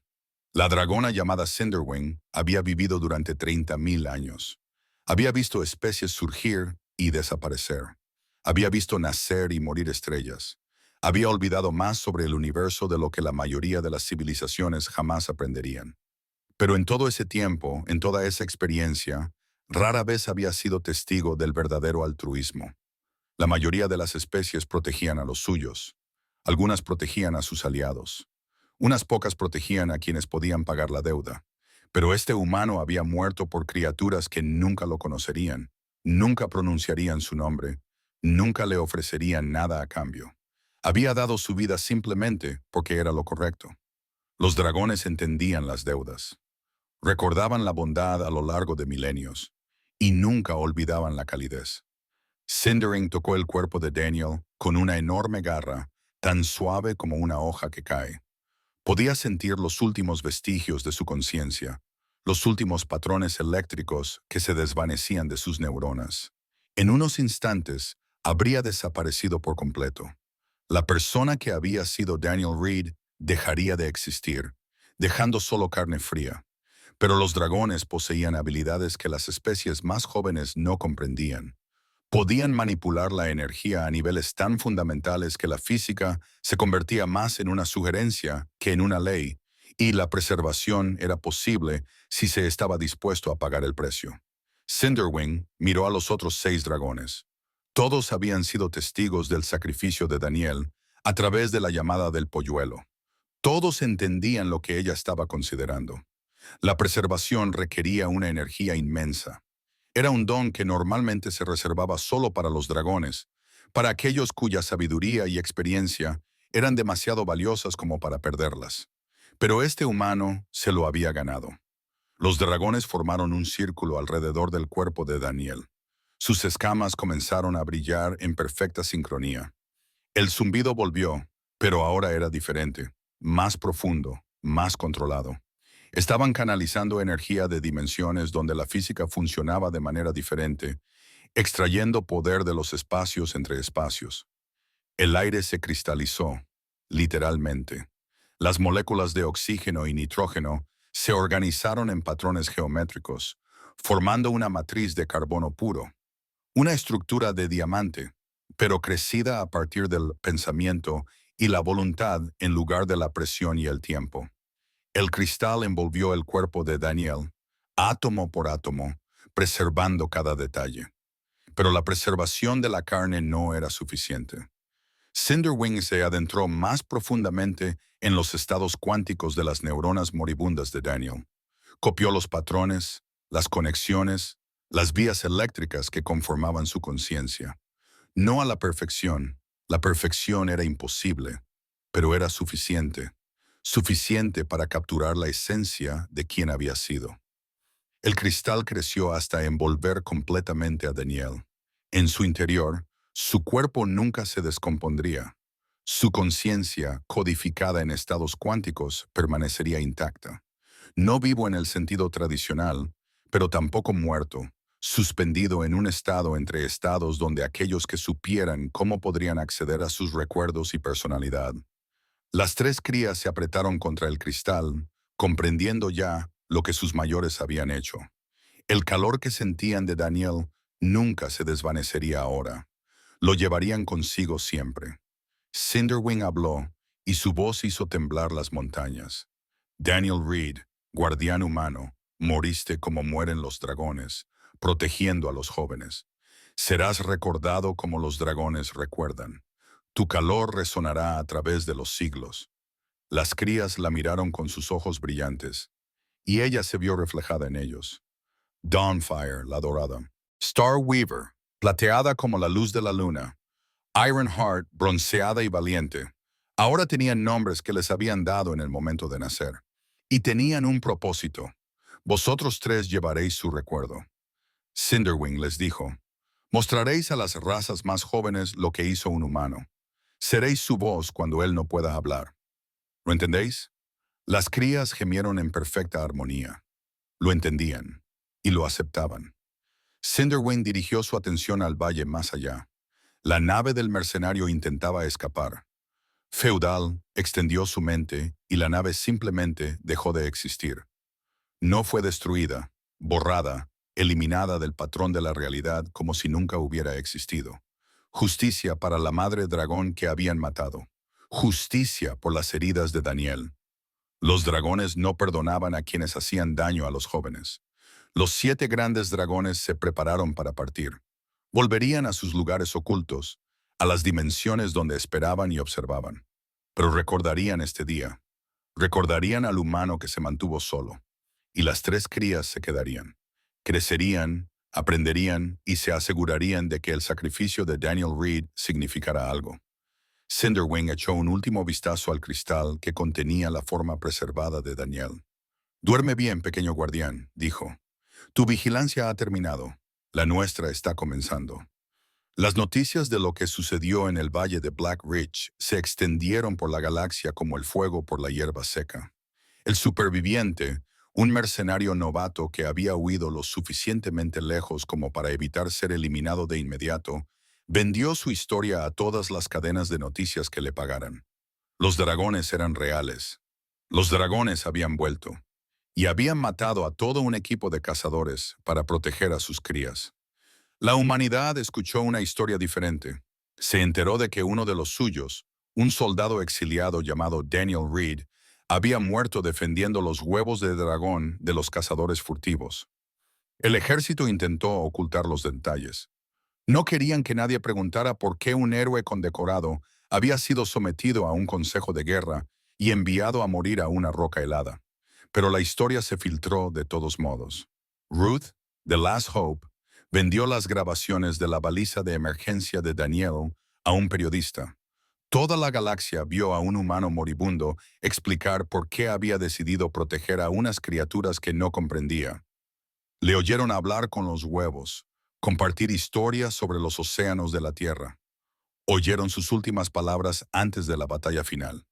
Speaker 1: La dragona llamada Cinderwing había vivido durante 30.000 años. Había visto especies surgir y desaparecer. Había visto nacer y morir estrellas. Había olvidado más sobre el universo de lo que la mayoría de las civilizaciones jamás aprenderían. Pero en todo ese tiempo, en toda esa experiencia, rara vez había sido testigo del verdadero altruismo. La mayoría de las especies protegían a los suyos. Algunas protegían a sus aliados. Unas pocas protegían a quienes podían pagar la deuda. Pero este humano había muerto por criaturas que nunca lo conocerían, nunca pronunciarían su nombre, nunca le ofrecerían nada a cambio. Había dado su vida simplemente porque era lo correcto. Los dragones entendían las deudas. Recordaban la bondad a lo largo de milenios y nunca olvidaban la calidez. Cindering tocó el cuerpo de Daniel con una enorme garra, tan suave como una hoja que cae. Podía sentir los últimos vestigios de su conciencia, los últimos patrones eléctricos que se desvanecían de sus neuronas. En unos instantes, habría desaparecido por completo. La persona que había sido Daniel Reed dejaría de existir, dejando solo carne fría. Pero los dragones poseían habilidades que las especies más jóvenes no comprendían. Podían manipular la energía a niveles tan fundamentales que la física se convertía más en una sugerencia que en una ley, y la preservación era posible si se estaba dispuesto a pagar el precio. Cinderwing miró a los otros 6 dragones. Todos habían sido testigos del sacrificio de Daniel a través de la llamada del polluelo. Todos entendían lo que ella estaba considerando. La preservación requería una energía inmensa. Era un don que normalmente se reservaba solo para los dragones, para aquellos cuya sabiduría y experiencia eran demasiado valiosas como para perderlas. Pero este humano se lo había ganado. Los dragones formaron un círculo alrededor del cuerpo de Daniel. Sus escamas comenzaron a brillar en perfecta sincronía. El zumbido volvió, pero ahora era diferente, más profundo, más controlado. Estaban canalizando energía de dimensiones donde la física funcionaba de manera diferente, extrayendo poder de los espacios entre espacios. El aire se cristalizó, literalmente. Las moléculas de oxígeno y nitrógeno se organizaron en patrones geométricos, formando una matriz de carbono puro, una estructura de diamante, pero crecida a partir del pensamiento y la voluntad en lugar de la presión y el tiempo. El cristal envolvió el cuerpo de Daniel, átomo por átomo, preservando cada detalle. Pero la preservación de la carne no era suficiente. Cinderwing se adentró más profundamente en los estados cuánticos de las neuronas moribundas de Daniel. Copió los patrones, las conexiones, las vías eléctricas que conformaban su conciencia. No a la perfección era imposible, pero era suficiente. Suficiente para capturar la esencia de quien había sido. El cristal creció hasta envolver completamente a Daniel. En su interior, su cuerpo nunca se descompondría. Su conciencia, codificada en estados cuánticos, permanecería intacta. No vivo en el sentido tradicional, pero tampoco muerto, suspendido en un estado entre estados donde aquellos que supieran cómo podrían acceder a sus recuerdos y personalidad. Las 3 crías se apretaron contra el cristal, comprendiendo ya lo que sus mayores habían hecho. El calor que sentían de Daniel nunca se desvanecería ahora. Lo llevarían consigo siempre. Cinderwing habló, y su voz hizo temblar las montañas. Daniel Reed, guardián humano, Moriste como mueren los dragones, protegiendo a los jóvenes. Serás recordado como los dragones recuerdan. Tu calor resonará a través de los siglos. Las crías la miraron con sus ojos brillantes, y ella se vio reflejada en ellos. Dawnfire, la dorada. Star Weaver, plateada como la luz de la luna. Ironheart, bronceada y valiente. Ahora tenían nombres que les habían dado en el momento de nacer. Y tenían un propósito. Vosotros tres llevaréis su recuerdo. Cinderwing les dijo, mostraréis a las razas más jóvenes lo que hizo un humano. Seréis su voz cuando él no pueda hablar. ¿Lo entendéis? Las crías gemieron en perfecta armonía. Lo entendían y lo aceptaban. Cinderwing dirigió su atención al valle más allá. La nave del mercenario intentaba escapar. Feudal extendió su mente y la nave simplemente dejó de existir. No fue destruida, borrada, eliminada del patrón de la realidad como si nunca hubiera existido. Justicia para la madre dragón que habían matado. Justicia por las heridas de Daniel. Los dragones no perdonaban a quienes hacían daño a los jóvenes. Los 7 grandes dragones se prepararon para partir. Volverían a sus lugares ocultos, a las dimensiones donde esperaban y observaban. Pero recordarían este día. Recordarían al humano que se mantuvo solo. Y las 3 crías se quedarían. Crecerían, aprenderían y se asegurarían de que el sacrificio de Daniel Reed significara algo. Cinderwing echó un último vistazo al cristal que contenía la forma preservada de Daniel. Duerme bien, pequeño guardián, dijo. Tu vigilancia ha terminado. La nuestra está comenzando. Las noticias de lo que sucedió en el valle de Black Ridge se extendieron por la galaxia como el fuego por la hierba seca. El superviviente, un mercenario novato que había huido lo suficientemente lejos como para evitar ser eliminado de inmediato, vendió su historia a todas las cadenas de noticias que le pagaran. Los dragones eran reales. Los dragones habían vuelto. Y habían matado a todo un equipo de cazadores para proteger a sus crías. La humanidad escuchó una historia diferente. Se enteró de que uno de los suyos, un soldado exiliado llamado Daniel Reed, había muerto defendiendo los huevos de dragón de los cazadores furtivos. El ejército intentó ocultar los detalles. No querían que nadie preguntara por qué un héroe condecorado había sido sometido a un consejo de guerra y enviado a morir a una roca helada. Pero la historia se filtró de todos modos. Ruth, The Last Hope, vendió las grabaciones de la baliza de emergencia de Daniel a un periodista. Toda la galaxia vio a un humano moribundo explicar por qué había decidido proteger a unas criaturas que no comprendía. Le oyeron hablar con los huevos, compartir historias sobre los océanos de la Tierra. Oyeron sus últimas palabras antes de la batalla final.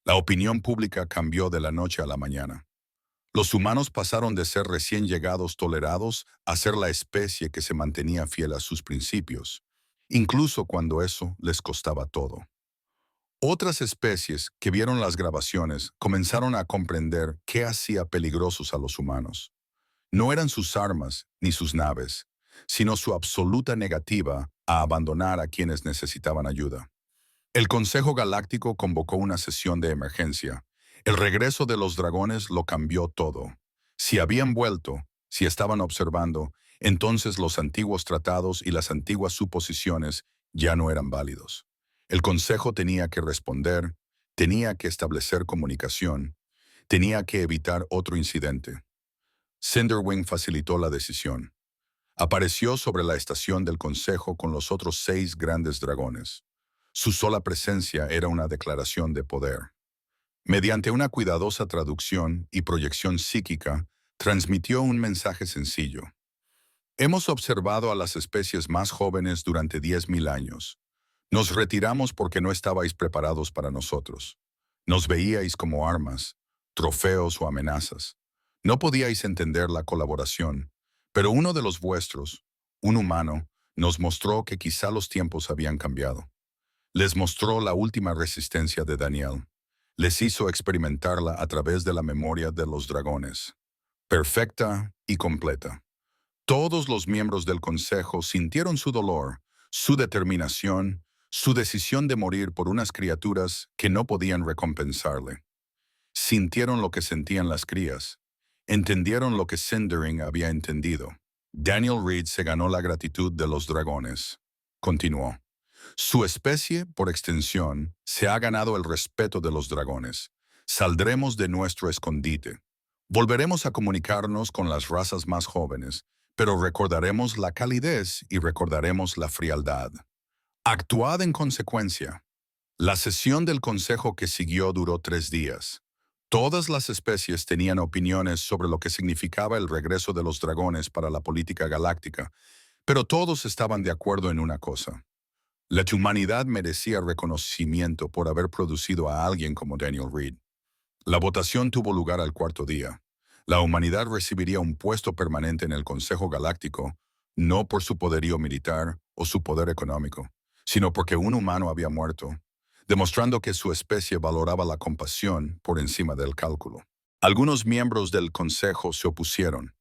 Speaker 1: La opinión pública cambió de la noche a la mañana. Los humanos pasaron de ser recién llegados tolerados a ser la especie que se mantenía fiel a sus principios, incluso cuando eso les costaba todo. Otras especies que vieron las grabaciones comenzaron a comprender qué hacía peligrosos a los humanos. No eran sus armas ni sus naves, sino su absoluta negativa a abandonar a quienes necesitaban ayuda. El Consejo Galáctico convocó una sesión de emergencia. El regreso de los dragones lo cambió todo. Si habían vuelto, si estaban observando, entonces los antiguos tratados y las antiguas suposiciones ya no eran válidos. El Consejo tenía que responder, tenía que establecer comunicación, tenía que evitar otro incidente. Cinderwing facilitó la decisión. Apareció sobre la estación del Consejo con los otros 6 grandes dragones. Su sola presencia era una declaración de poder. Mediante una cuidadosa traducción y proyección psíquica, transmitió un mensaje sencillo. Hemos observado a las especies más jóvenes durante 10.000 años. Nos retiramos porque no estabais preparados para nosotros. Nos veíais como armas, trofeos o amenazas. No podíais entender la colaboración, pero uno de los vuestros, un humano, nos mostró que quizá los tiempos habían cambiado. Les mostró la última resistencia de Daniel. Les hizo experimentarla a través de la memoria de los dragones. Perfecta y completa. Todos los miembros del Consejo sintieron su dolor, su determinación, su decisión de morir por unas criaturas que no podían recompensarle. Sintieron lo que sentían las crías, Entendieron lo que Sindarin había entendido. Daniel Reed se ganó la gratitud de los dragones. Continuó. Su especie, por extensión, se ha ganado el respeto de los dragones. Saldremos de nuestro escondite. Volveremos a comunicarnos con las razas más jóvenes, pero recordaremos la calidez y recordaremos la frialdad. Actuad en consecuencia. La sesión del consejo que siguió duró 3 días. Todas las especies tenían opiniones sobre lo que significaba el regreso de los dragones para la política galáctica, pero todos estaban de acuerdo en una cosa. La humanidad merecía reconocimiento por haber producido a alguien como Daniel Reed. La votación tuvo lugar al cuarto día. La humanidad recibiría un puesto permanente en el Consejo Galáctico, no por su poderío militar o su poder económico, sino porque un humano había muerto, demostrando que su especie valoraba la compasión por encima del cálculo. Algunos miembros del Consejo se opusieron.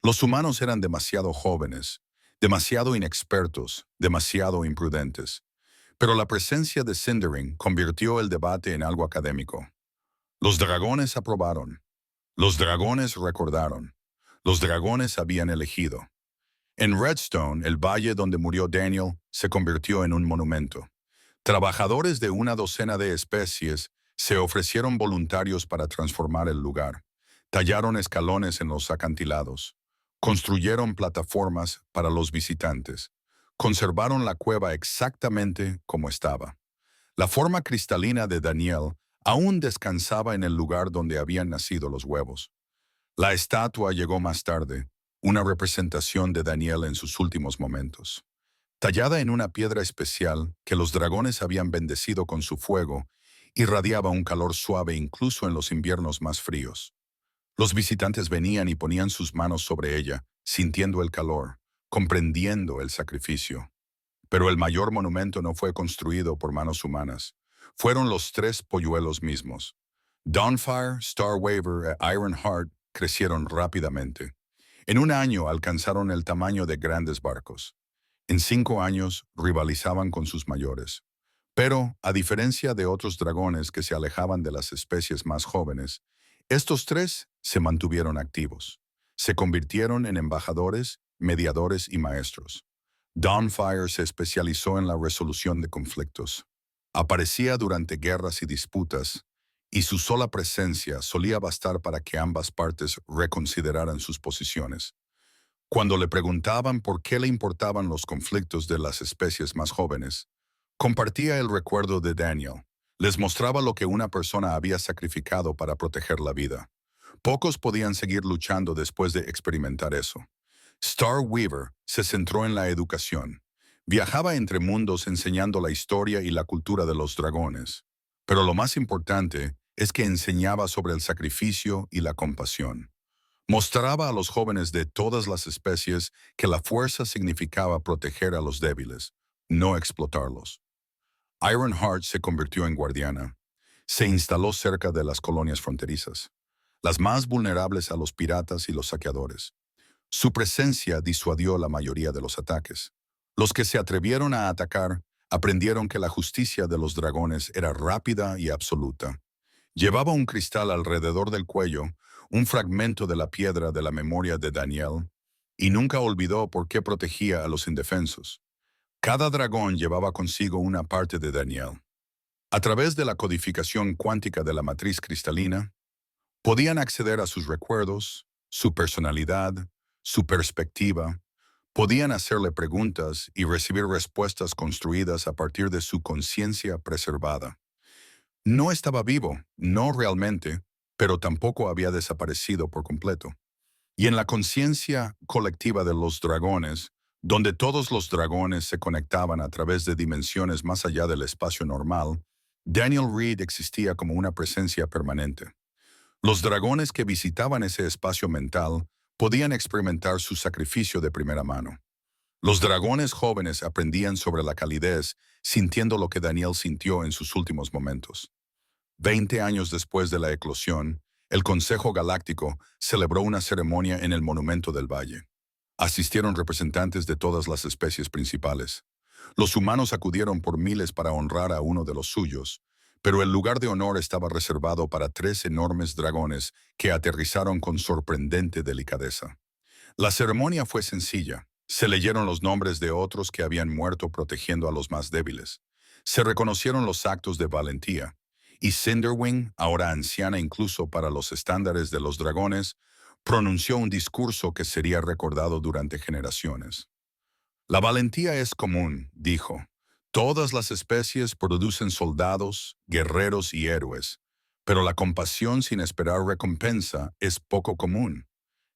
Speaker 1: Los humanos eran demasiado jóvenes, demasiado inexpertos, demasiado imprudentes. Pero la presencia de Sindarin convirtió el debate en algo académico. Los dragones aprobaron. Los dragones recordaron. Los dragones habían elegido. En Redstone, el valle donde murió Daniel se convirtió en un monumento. Trabajadores de una docena de especies se ofrecieron voluntarios para transformar el lugar. Tallaron escalones en los acantilados. Construyeron plataformas para los visitantes. Conservaron la cueva exactamente como estaba. La forma cristalina de Daniel aún descansaba en el lugar donde habían nacido los huevos. La estatua llegó más tarde, una representación de Daniel en sus últimos momentos. Tallada en una piedra especial que los dragones habían bendecido con su fuego, irradiaba un calor suave incluso en los inviernos más fríos. Los visitantes venían y ponían sus manos sobre ella, sintiendo el calor, comprendiendo el sacrificio. Pero el mayor monumento no fue construido por manos humanas. Fueron los 3 polluelos mismos. Dawnfire, Starwaver e Ironheart crecieron rápidamente. En un año alcanzaron el tamaño de grandes barcos. En 5 años rivalizaban con sus mayores. Pero, a diferencia de otros dragones que se alejaban de las especies más jóvenes, estos 3 se mantuvieron activos. Se convirtieron en embajadores, mediadores y maestros. Dawnfire se especializó en la resolución de conflictos. Aparecía durante guerras y disputas, y su sola presencia solía bastar para que ambas partes reconsideraran sus posiciones. Cuando le preguntaban por qué le importaban los conflictos de las especies más jóvenes, compartía el recuerdo de Daniel. Les mostraba lo que una persona había sacrificado para proteger la vida. Pocos podían seguir luchando después de experimentar eso. Starweaver se centró en la educación. Viajaba entre mundos enseñando la historia y la cultura de los dragones. Pero lo más importante es que enseñaba sobre el sacrificio y la compasión. Mostraba a los jóvenes de todas las especies que la fuerza significaba proteger a los débiles, no explotarlos. Ironheart se convirtió en guardiana. Se instaló cerca de las colonias fronterizas, las más vulnerables a los piratas y los saqueadores. Su presencia disuadió la mayoría de los ataques. Los que se atrevieron a atacar aprendieron que la justicia de los dragones era rápida y absoluta. Llevaba un cristal alrededor del cuello, un fragmento de la piedra de la memoria de Daniel, y nunca olvidó por qué protegía a los indefensos. Cada dragón llevaba consigo una parte de Daniel. A través de la codificación cuántica de la matriz cristalina, podían acceder a sus recuerdos, su personalidad, su perspectiva. Podían hacerle preguntas y recibir respuestas construidas a partir de su conciencia preservada. No estaba vivo, no realmente, pero tampoco había desaparecido por completo. Y en la conciencia colectiva de los dragones, donde todos los dragones se conectaban a través de dimensiones más allá del espacio normal, Daniel Reed existía como una presencia permanente. Los dragones que visitaban ese espacio mental podían experimentar su sacrificio de primera mano. Los dragones jóvenes aprendían sobre la calidez, sintiendo lo que Daniel sintió en sus últimos momentos. 20 años después de la eclosión, el Consejo Galáctico celebró una ceremonia en el Monumento del Valle. Asistieron representantes de todas las especies principales. Los humanos acudieron por miles para honrar a uno de los suyos, pero el lugar de honor estaba reservado para 3 enormes dragones que aterrizaron con sorprendente delicadeza. La ceremonia fue sencilla. Se leyeron los nombres de otros que habían muerto protegiendo a los más débiles. Se reconocieron los actos de valentía. Y Cinderwing, ahora anciana incluso para los estándares de los dragones, pronunció un discurso que sería recordado durante generaciones. La valentía es común, dijo. Todas las especies producen soldados, guerreros y héroes, pero la compasión sin esperar recompensa es poco común.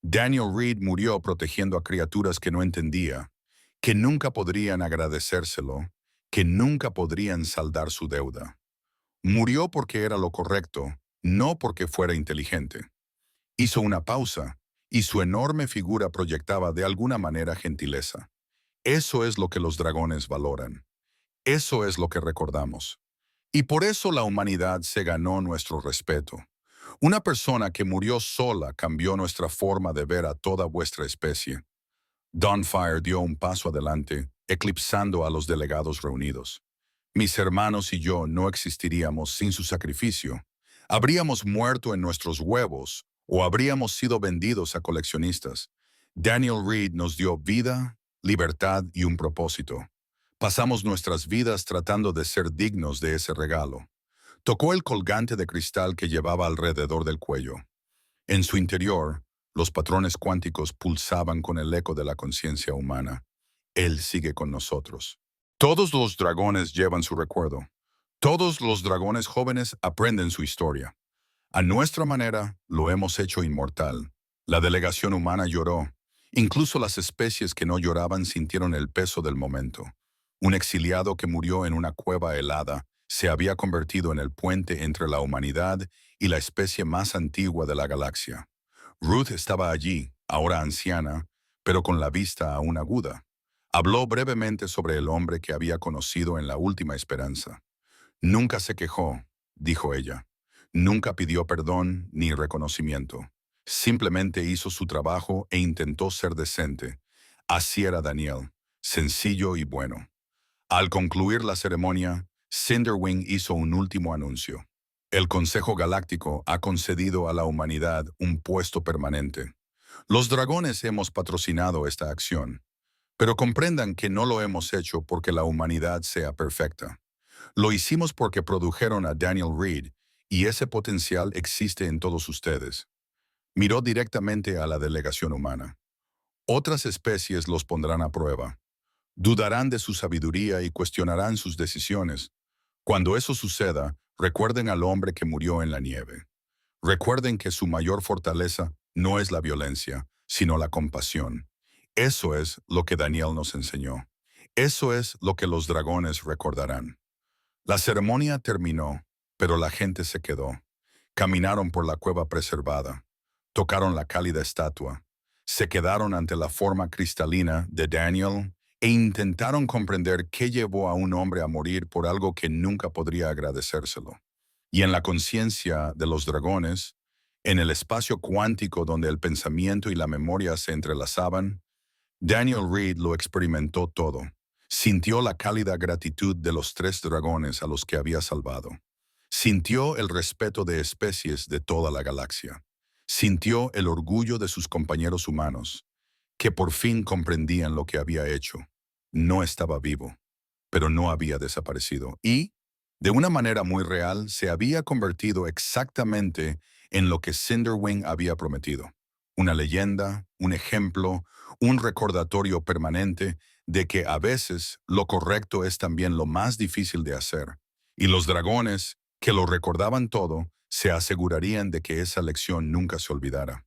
Speaker 1: Daniel Reed murió protegiendo a criaturas que no entendía, que nunca podrían agradecérselo, que nunca podrían saldar su deuda. Murió porque era lo correcto, no porque fuera inteligente. Hizo una pausa, y su enorme figura proyectaba de alguna manera gentileza. Eso es lo que los dragones valoran. Eso es lo que recordamos. Y por eso la humanidad se ganó nuestro respeto. Una persona que murió sola cambió nuestra forma de ver a toda vuestra especie. Dawnfire dio un paso adelante, eclipsando a los delegados reunidos. Mis hermanos y yo no existiríamos sin su sacrificio. Habríamos muerto en nuestros huevos o habríamos sido vendidos a coleccionistas. Daniel Reed nos dio vida, libertad y un propósito. Pasamos nuestras vidas tratando de ser dignos de ese regalo. Tocó el colgante de cristal que llevaba alrededor del cuello. En su interior, los patrones cuánticos pulsaban con el eco de la conciencia humana. Él sigue con nosotros. Todos los dragones llevan su recuerdo. Todos los dragones jóvenes aprenden su historia. A nuestra manera, lo hemos hecho inmortal. La delegación humana lloró. Incluso las especies que no lloraban sintieron el peso del momento. Un exiliado que murió en una cueva helada se había convertido en el puente entre la humanidad y la especie más antigua de la galaxia. Ruth estaba allí, ahora anciana, pero con la vista aún aguda. Habló brevemente sobre el hombre que había conocido en la última esperanza. Nunca se quejó, dijo ella. Nunca pidió perdón ni reconocimiento. Simplemente hizo su trabajo e intentó ser decente. Así era Daniel, sencillo y bueno. Al concluir la ceremonia, Cinderwing hizo un último anuncio. El Consejo Galáctico ha concedido a la humanidad un puesto permanente. Los dragones hemos patrocinado esta acción, pero comprendan que no lo hemos hecho porque la humanidad sea perfecta. Lo hicimos porque produjeron a Daniel Reed y ese potencial existe en todos ustedes. Miró directamente a la delegación humana. Otras especies los pondrán a prueba. Dudarán de su sabiduría y cuestionarán sus decisiones. Cuando eso suceda, recuerden al hombre que murió en la nieve. Recuerden que su mayor fortaleza no es la violencia, sino la compasión. Eso es lo que Daniel nos enseñó. Eso es lo que los dragones recordarán. La ceremonia terminó, pero la gente se quedó. Caminaron por la cueva preservada. Tocaron la cálida estatua. Se quedaron ante la forma cristalina de Daniel e intentaron comprender qué llevó a un hombre a morir por algo que nunca podría agradecérselo. Y en la conciencia de los dragones, en el espacio cuántico donde el pensamiento y la memoria se entrelazaban, Daniel Reed lo experimentó todo. Sintió la cálida gratitud de los 3 dragones a los que había salvado. Sintió el respeto de especies de toda la galaxia. Sintió el orgullo de sus compañeros humanos, que por fin comprendían lo que había hecho. No estaba vivo, pero no había desaparecido. Y, de una manera muy real, se había convertido exactamente en lo que Cinderwing había prometido. Una leyenda, un ejemplo, un recordatorio permanente de que a veces lo correcto es también lo más difícil de hacer. Y los dragones, que lo recordaban todo, se asegurarían de que esa lección nunca se olvidara.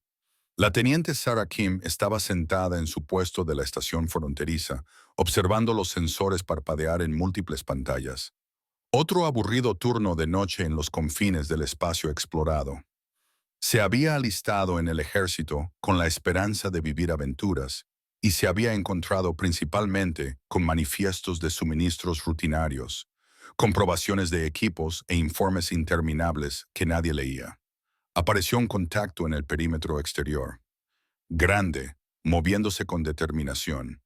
Speaker 1: La teniente Sarah Kim estaba sentada en su puesto de la estación fronteriza, observando los sensores parpadear en múltiples pantallas. Otro aburrido turno de noche en los confines del espacio explorado. Se había alistado en el ejército con la esperanza de vivir aventuras y se había encontrado principalmente con manifiestos de suministros rutinarios, comprobaciones de equipos e informes interminables que nadie leía. Apareció un contacto en el perímetro exterior. Grande, moviéndose con determinación.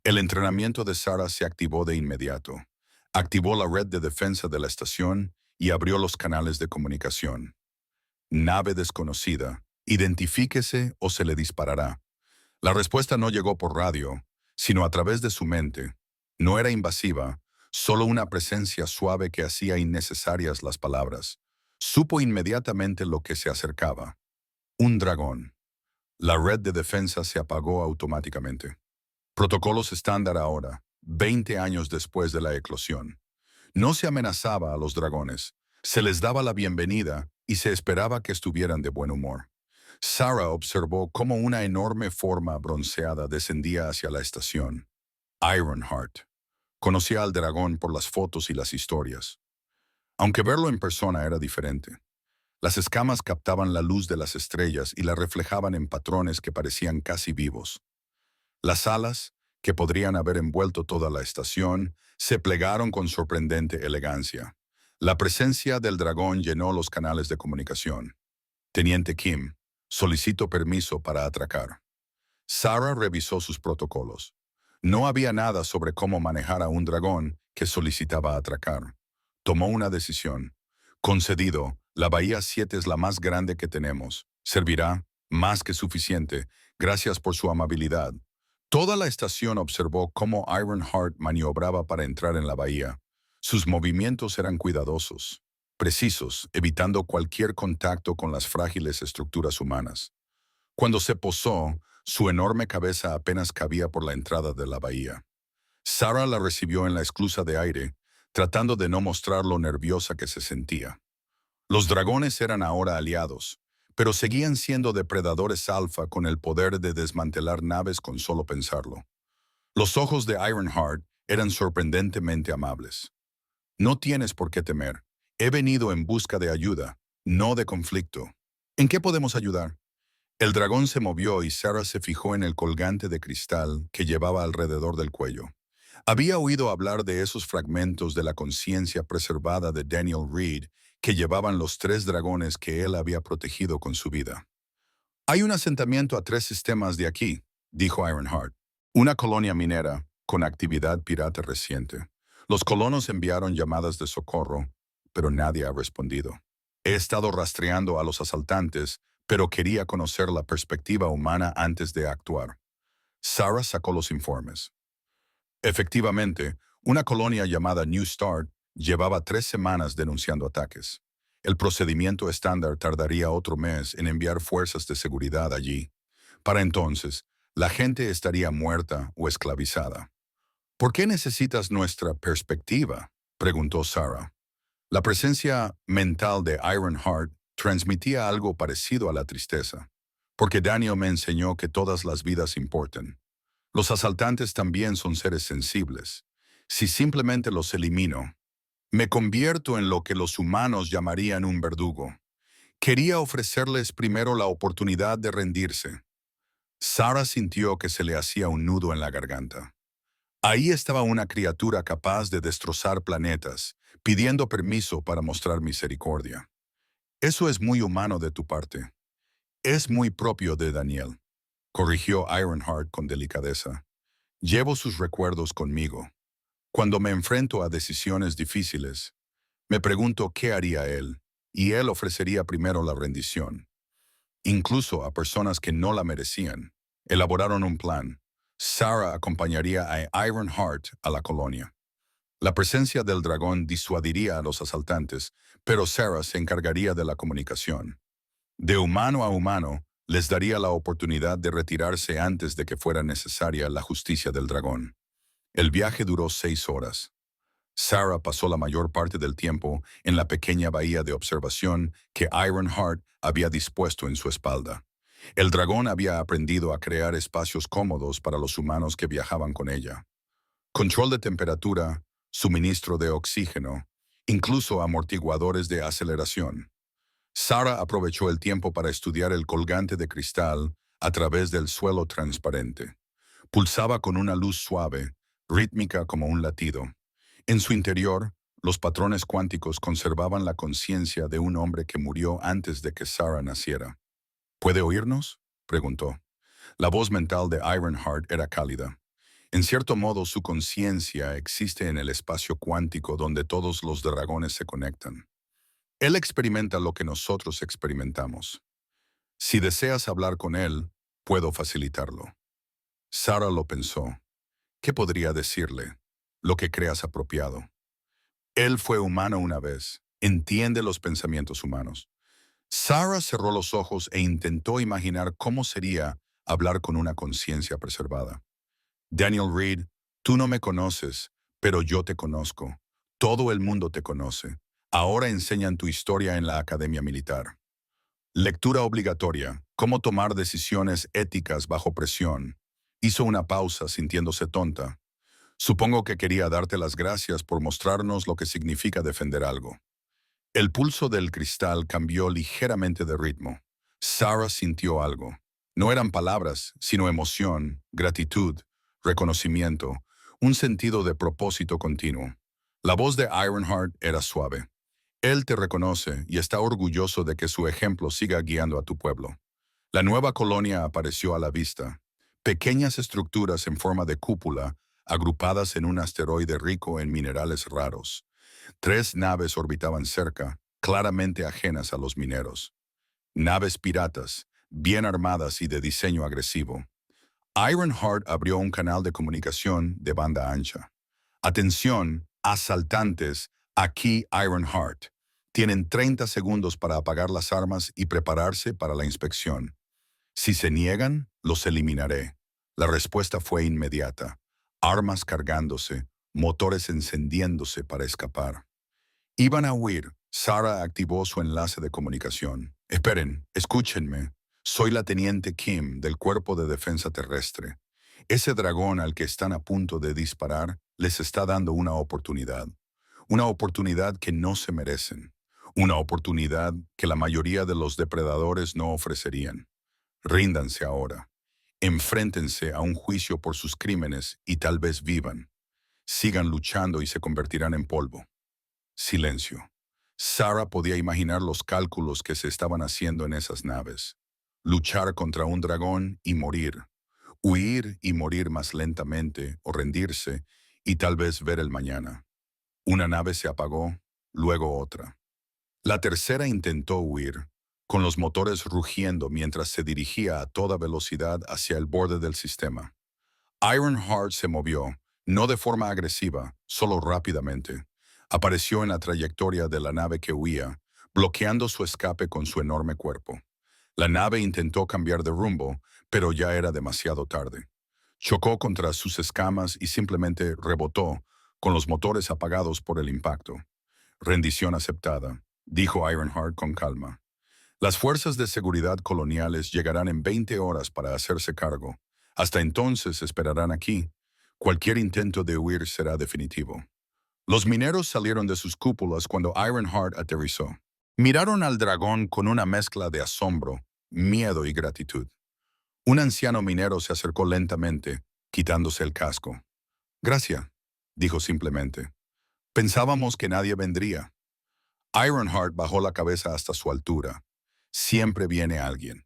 Speaker 1: El entrenamiento de Sarah se activó de inmediato. Activó la red de defensa de la estación y abrió los canales de comunicación. Nave desconocida, identifíquese o se le disparará. La respuesta no llegó por radio, sino a través de su mente. No era invasiva, solo una presencia suave que hacía innecesarias las palabras. Supo inmediatamente lo que se acercaba. Un dragón. La red de defensa se apagó automáticamente. Protocolos estándar ahora, 20 años después de la eclosión. No se amenazaba a los dragones, se les daba la bienvenida y se esperaba que estuvieran de buen humor. Sarah observó cómo una enorme forma bronceada descendía hacia la estación. Ironheart. Conocía al dragón por las fotos y las historias. Aunque verlo en persona era diferente. Las escamas captaban la luz de las estrellas y la reflejaban en patrones que parecían casi vivos. Las alas, que podrían haber envuelto toda la estación, se plegaron con sorprendente elegancia. La presencia del dragón llenó los canales de comunicación. Teniente Kim, solicito permiso para atracar. Sarah revisó sus protocolos. No había nada sobre cómo manejar a un dragón que solicitaba atracar. Tomó una decisión. Concedido, la Bahía 7 es la más grande que tenemos. Servirá, más que suficiente, gracias por su amabilidad. Toda la estación observó cómo Ironheart maniobraba para entrar en la bahía. Sus movimientos eran cuidadosos, precisos, evitando cualquier contacto con las frágiles estructuras humanas. Cuando se posó, su enorme cabeza apenas cabía por la entrada de la bahía. Sarah la recibió en la esclusa de aire, tratando de no mostrar lo nerviosa que se sentía. Los dragones eran ahora aliados, pero seguían siendo depredadores alfa con el poder de desmantelar naves con solo pensarlo. Los ojos de Ironheart eran sorprendentemente amables. No tienes por qué temer. He venido en busca de ayuda, no de conflicto. ¿En qué podemos ayudar? El dragón se movió y Sarah se fijó en el colgante de cristal que llevaba alrededor del cuello. Había oído hablar de esos fragmentos de la conciencia preservada de Daniel Reed que llevaban los 3 dragones que él había protegido con su vida. Hay un asentamiento a 3 sistemas de aquí, dijo Ironheart. Una colonia minera con actividad pirata reciente. Los colonos enviaron llamadas de socorro, pero nadie ha respondido. He estado rastreando a los asaltantes, pero quería conocer la perspectiva humana antes de actuar. Sarah sacó los informes. Efectivamente, una colonia llamada New Start llevaba 3 semanas denunciando ataques. El procedimiento estándar tardaría otro mes en enviar fuerzas de seguridad allí. Para entonces, la gente estaría muerta o esclavizada. ¿Por qué necesitas nuestra perspectiva?, preguntó Sarah. La presencia mental de Ironheart transmitía algo parecido a la tristeza. Porque Daniel me enseñó que todas las vidas importan. Los asaltantes también son seres sensibles. Si simplemente los elimino, me convierto en lo que los humanos llamarían un verdugo. Quería ofrecerles primero la oportunidad de rendirse. Sarah sintió que se le hacía un nudo en la garganta. Ahí estaba una criatura capaz de destrozar planetas, pidiendo permiso para mostrar misericordia. Eso es muy humano de tu parte. Es muy propio de Daniel, corrigió Ironheart con delicadeza. Llevo sus recuerdos conmigo. Cuando me enfrento a decisiones difíciles, me pregunto qué haría él, y él ofrecería primero la rendición. Incluso a personas que no la merecían. Elaboraron un plan. Sarah acompañaría a Ironheart a la colonia. La presencia del dragón disuadiría a los asaltantes, pero Sarah se encargaría de la comunicación. De humano a humano, les daría la oportunidad de retirarse antes de que fuera necesaria la justicia del dragón. El viaje duró 6 horas. Sarah pasó la mayor parte del tiempo en la pequeña bahía de observación que Ironheart había dispuesto en su espalda. El dragón había aprendido a crear espacios cómodos para los humanos que viajaban con ella. Control de temperatura, suministro de oxígeno, incluso amortiguadores de aceleración. Sarah aprovechó el tiempo para estudiar el colgante de cristal a través del suelo transparente. Pulsaba con una luz suave, rítmica como un latido. En su interior, los patrones cuánticos conservaban la conciencia de un hombre que murió antes de que Sarah naciera. ¿Puede oírnos?, preguntó. La voz mental de Ironheart era cálida. En cierto modo, su conciencia existe en el espacio cuántico donde todos los dragones se conectan. Él experimenta lo que nosotros experimentamos. Si deseas hablar con él, puedo facilitarlo. Sarah lo pensó. ¿Qué podría decirle? Lo que creas apropiado. Él fue humano una vez. Entiende los pensamientos humanos. Sarah cerró los ojos e intentó imaginar cómo sería hablar con una conciencia preservada. Daniel Reed, tú no me conoces, pero yo te conozco. Todo el mundo te conoce. Ahora enseñan tu historia en la Academia Militar. Lectura obligatoria. Cómo tomar decisiones éticas bajo presión. Hizo una pausa sintiéndose tonta. Supongo que quería darte las gracias por mostrarnos lo que significa defender algo. El pulso del cristal cambió ligeramente de ritmo. Sarah sintió algo. No eran palabras, sino emoción, gratitud, reconocimiento, un sentido de propósito continuo. La voz de Ironheart era suave. Él te reconoce y está orgulloso de que su ejemplo siga guiando a tu pueblo. La nueva colonia apareció a la vista. Pequeñas estructuras en forma de cúpula, agrupadas en un asteroide rico en minerales raros. 3 naves orbitaban cerca, claramente ajenas a los mineros. Naves piratas, bien armadas y de diseño agresivo. Ironheart abrió un canal de comunicación de banda ancha. Atención, asaltantes, aquí Ironheart. Tienen 30 segundos para apagar las armas y prepararse para la inspección. Si se niegan, los eliminaré. La respuesta fue inmediata. Armas cargándose, motores encendiéndose para escapar. Iban a huir. Sarah activó su enlace de comunicación. Esperen, escúchenme. Soy la teniente Kim del Cuerpo de Defensa Terrestre. Ese dragón al que están a punto de disparar les está dando una oportunidad. Una oportunidad que no se merecen. Una oportunidad que la mayoría de los depredadores no ofrecerían. Ríndanse ahora. Enfréntense a un juicio por sus crímenes y tal vez vivan. Sigan luchando y se convertirán en polvo. Silencio. Sarah podía imaginar los cálculos que se estaban haciendo en esas naves. Luchar contra un dragón y morir. Huir y morir más lentamente o rendirse y tal vez ver el mañana. Una nave se apagó, luego otra. La tercera intentó huir, con los motores rugiendo mientras se dirigía a toda velocidad hacia el borde del sistema. Ironheart se movió, no de forma agresiva, solo rápidamente. Apareció en la trayectoria de la nave que huía, bloqueando su escape con su enorme cuerpo. La nave intentó cambiar de rumbo, pero ya era demasiado tarde. Chocó contra sus escamas y simplemente rebotó, con los motores apagados por el impacto. Rendición aceptada, dijo Ironheart con calma. Las fuerzas de seguridad coloniales llegarán en 20 horas para hacerse cargo. Hasta entonces esperarán aquí. Cualquier intento de huir será definitivo. Los mineros salieron de sus cúpulas cuando Ironheart aterrizó. Miraron al dragón con una mezcla de asombro, miedo y gratitud. Un anciano minero se acercó lentamente, quitándose el casco. Gracias, dijo simplemente. Pensábamos que nadie vendría. Ironheart bajó la cabeza hasta su altura. Siempre viene alguien.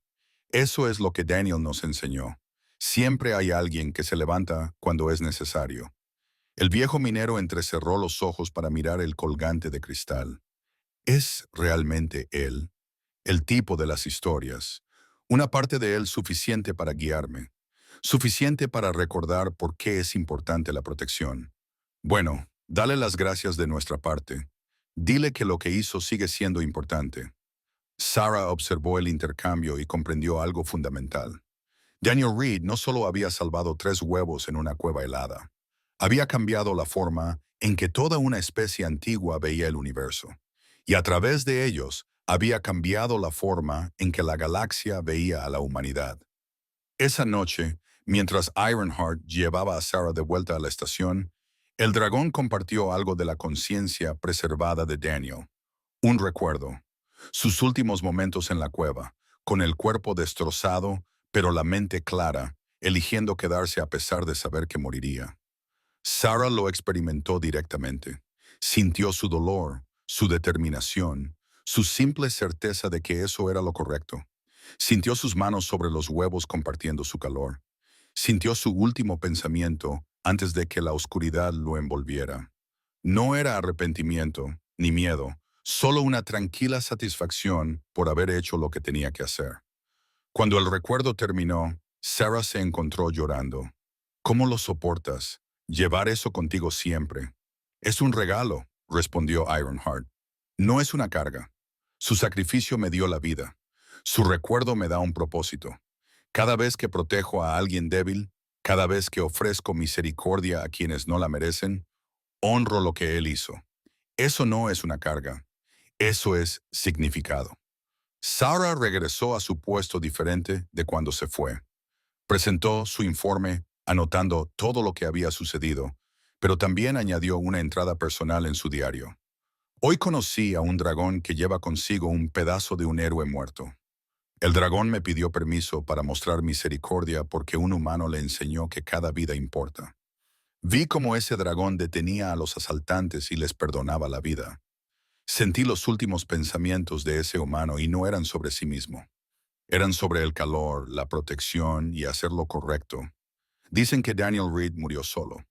Speaker 1: Eso es lo que Daniel nos enseñó. Siempre hay alguien que se levanta cuando es necesario. El viejo minero entrecerró los ojos para mirar el colgante de cristal. ¿Es realmente él? El tipo de las historias. Una parte de él suficiente para guiarme. Suficiente para recordar por qué es importante la protección. Bueno, dale las gracias de nuestra parte. Dile que lo que hizo sigue siendo importante. Sarah observó el intercambio y comprendió algo fundamental. Daniel Reed no solo había salvado 3 huevos en una cueva helada, había cambiado la forma en que toda una especie antigua veía el universo, y a través de ellos había cambiado la forma en que la galaxia veía a la humanidad. Esa noche, mientras Ironheart llevaba a Sarah de vuelta a la estación, el dragón compartió algo de la conciencia preservada de Daniel, un recuerdo. Sus últimos momentos en la cueva, con el cuerpo destrozado, pero la mente clara, eligiendo quedarse a pesar de saber que moriría. Sarah lo experimentó directamente. Sintió su dolor, su determinación, su simple certeza de que eso era lo correcto. Sintió sus manos sobre los huevos compartiendo su calor. Sintió su último pensamiento antes de que la oscuridad lo envolviera. No era arrepentimiento, ni miedo, solo una tranquila satisfacción por haber hecho lo que tenía que hacer. Cuando el recuerdo terminó, Sarah se encontró llorando. ¿Cómo lo soportas? Llevar eso contigo siempre. Es un regalo, respondió Ironheart. No es una carga. Su sacrificio me dio la vida. Su recuerdo me da un propósito. Cada vez que protejo a alguien débil, cada vez que ofrezco misericordia a quienes no la merecen, honro lo que él hizo. Eso no es una carga. Eso es significado. Sarah regresó a su puesto diferente de cuando se fue. Presentó su informe anotando todo lo que había sucedido, pero también añadió una entrada personal en su diario. Hoy conocí a un dragón que lleva consigo un pedazo de un héroe muerto. El dragón me pidió permiso para mostrar misericordia porque un humano le enseñó que cada vida importa. Vi cómo ese dragón detenía a los asaltantes y les perdonaba la vida. Sentí los últimos pensamientos de ese humano y no eran sobre sí mismo. Eran sobre el calor, la protección y hacer lo correcto. Dicen que Daniel Reed murió solo,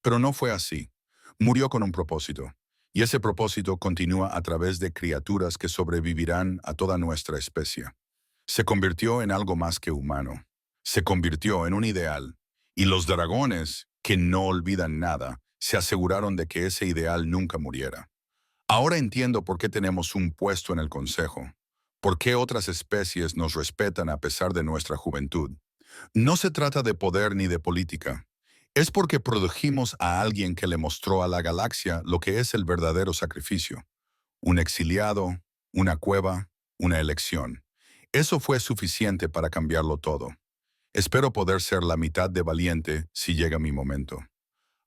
Speaker 1: pero no fue así. Murió con un propósito, y ese propósito continúa a través de criaturas que sobrevivirán a toda nuestra especie. Se convirtió en algo más que humano. Se convirtió en un ideal, y los dragones, que no olvidan nada, se aseguraron de que ese ideal nunca muriera. Ahora entiendo por qué tenemos un puesto en el Consejo, por qué otras especies nos respetan a pesar de nuestra juventud. No se trata de poder ni de política. Es porque produjimos a alguien que le mostró a la galaxia lo que es el verdadero sacrificio. Un exiliado, una cueva, una elección. Eso fue suficiente para cambiarlo todo. Espero poder ser la mitad de valiente si llega mi momento.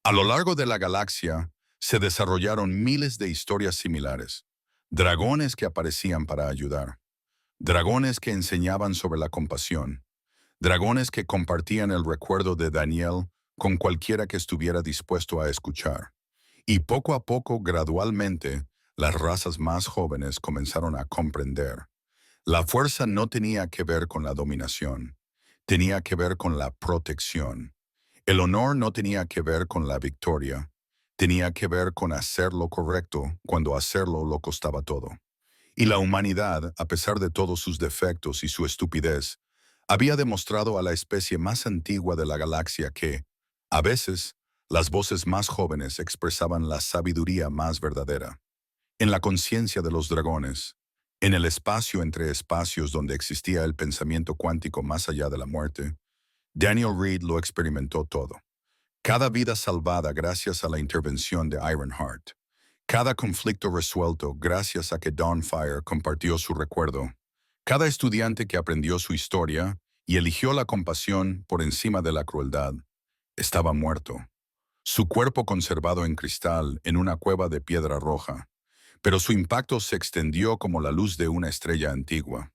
Speaker 1: A lo largo de la galaxia se desarrollaron miles de historias similares. Dragones que aparecían para ayudar. Dragones que enseñaban sobre la compasión. Dragones que compartían el recuerdo de Daniel con cualquiera que estuviera dispuesto a escuchar. Y poco a poco, gradualmente, las razas más jóvenes comenzaron a comprender. La fuerza no tenía que ver con la dominación, tenía que ver con la protección. El honor no tenía que ver con la victoria, tenía que ver con hacer lo correcto cuando hacerlo lo costaba todo. Y la humanidad, a pesar de todos sus defectos y su estupidez, había demostrado a la especie más antigua de la galaxia que, a veces, las voces más jóvenes expresaban la sabiduría más verdadera. En la conciencia de los dragones, en el espacio entre espacios donde existía el pensamiento cuántico más allá de la muerte, Daniel Reed lo experimentó todo. Cada vida salvada gracias a la intervención de Ironheart. Cada conflicto resuelto gracias a que Dawnfire compartió su recuerdo. Cada estudiante que aprendió su historia y eligió la compasión por encima de la crueldad, estaba muerto. Su cuerpo conservado en cristal en una cueva de piedra roja, pero su impacto se extendió como la luz de una estrella antigua.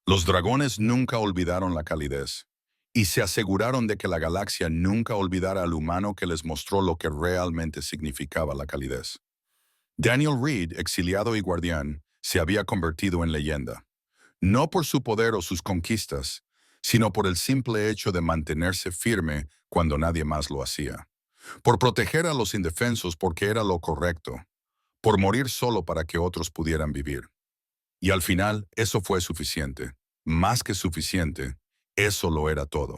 Speaker 1: Los dragones nunca olvidaron la calidez, y se aseguraron de que la galaxia nunca olvidara al humano que les mostró lo que realmente significaba la calidez. Daniel Reed, exiliado y guardián, se había convertido en leyenda, no por su poder o sus conquistas, sino por el simple hecho de mantenerse firme cuando nadie más lo hacía, por proteger a los indefensos porque era lo correcto, por morir solo para que otros pudieran vivir. Y al final, eso fue suficiente. Más que suficiente, eso lo era todo.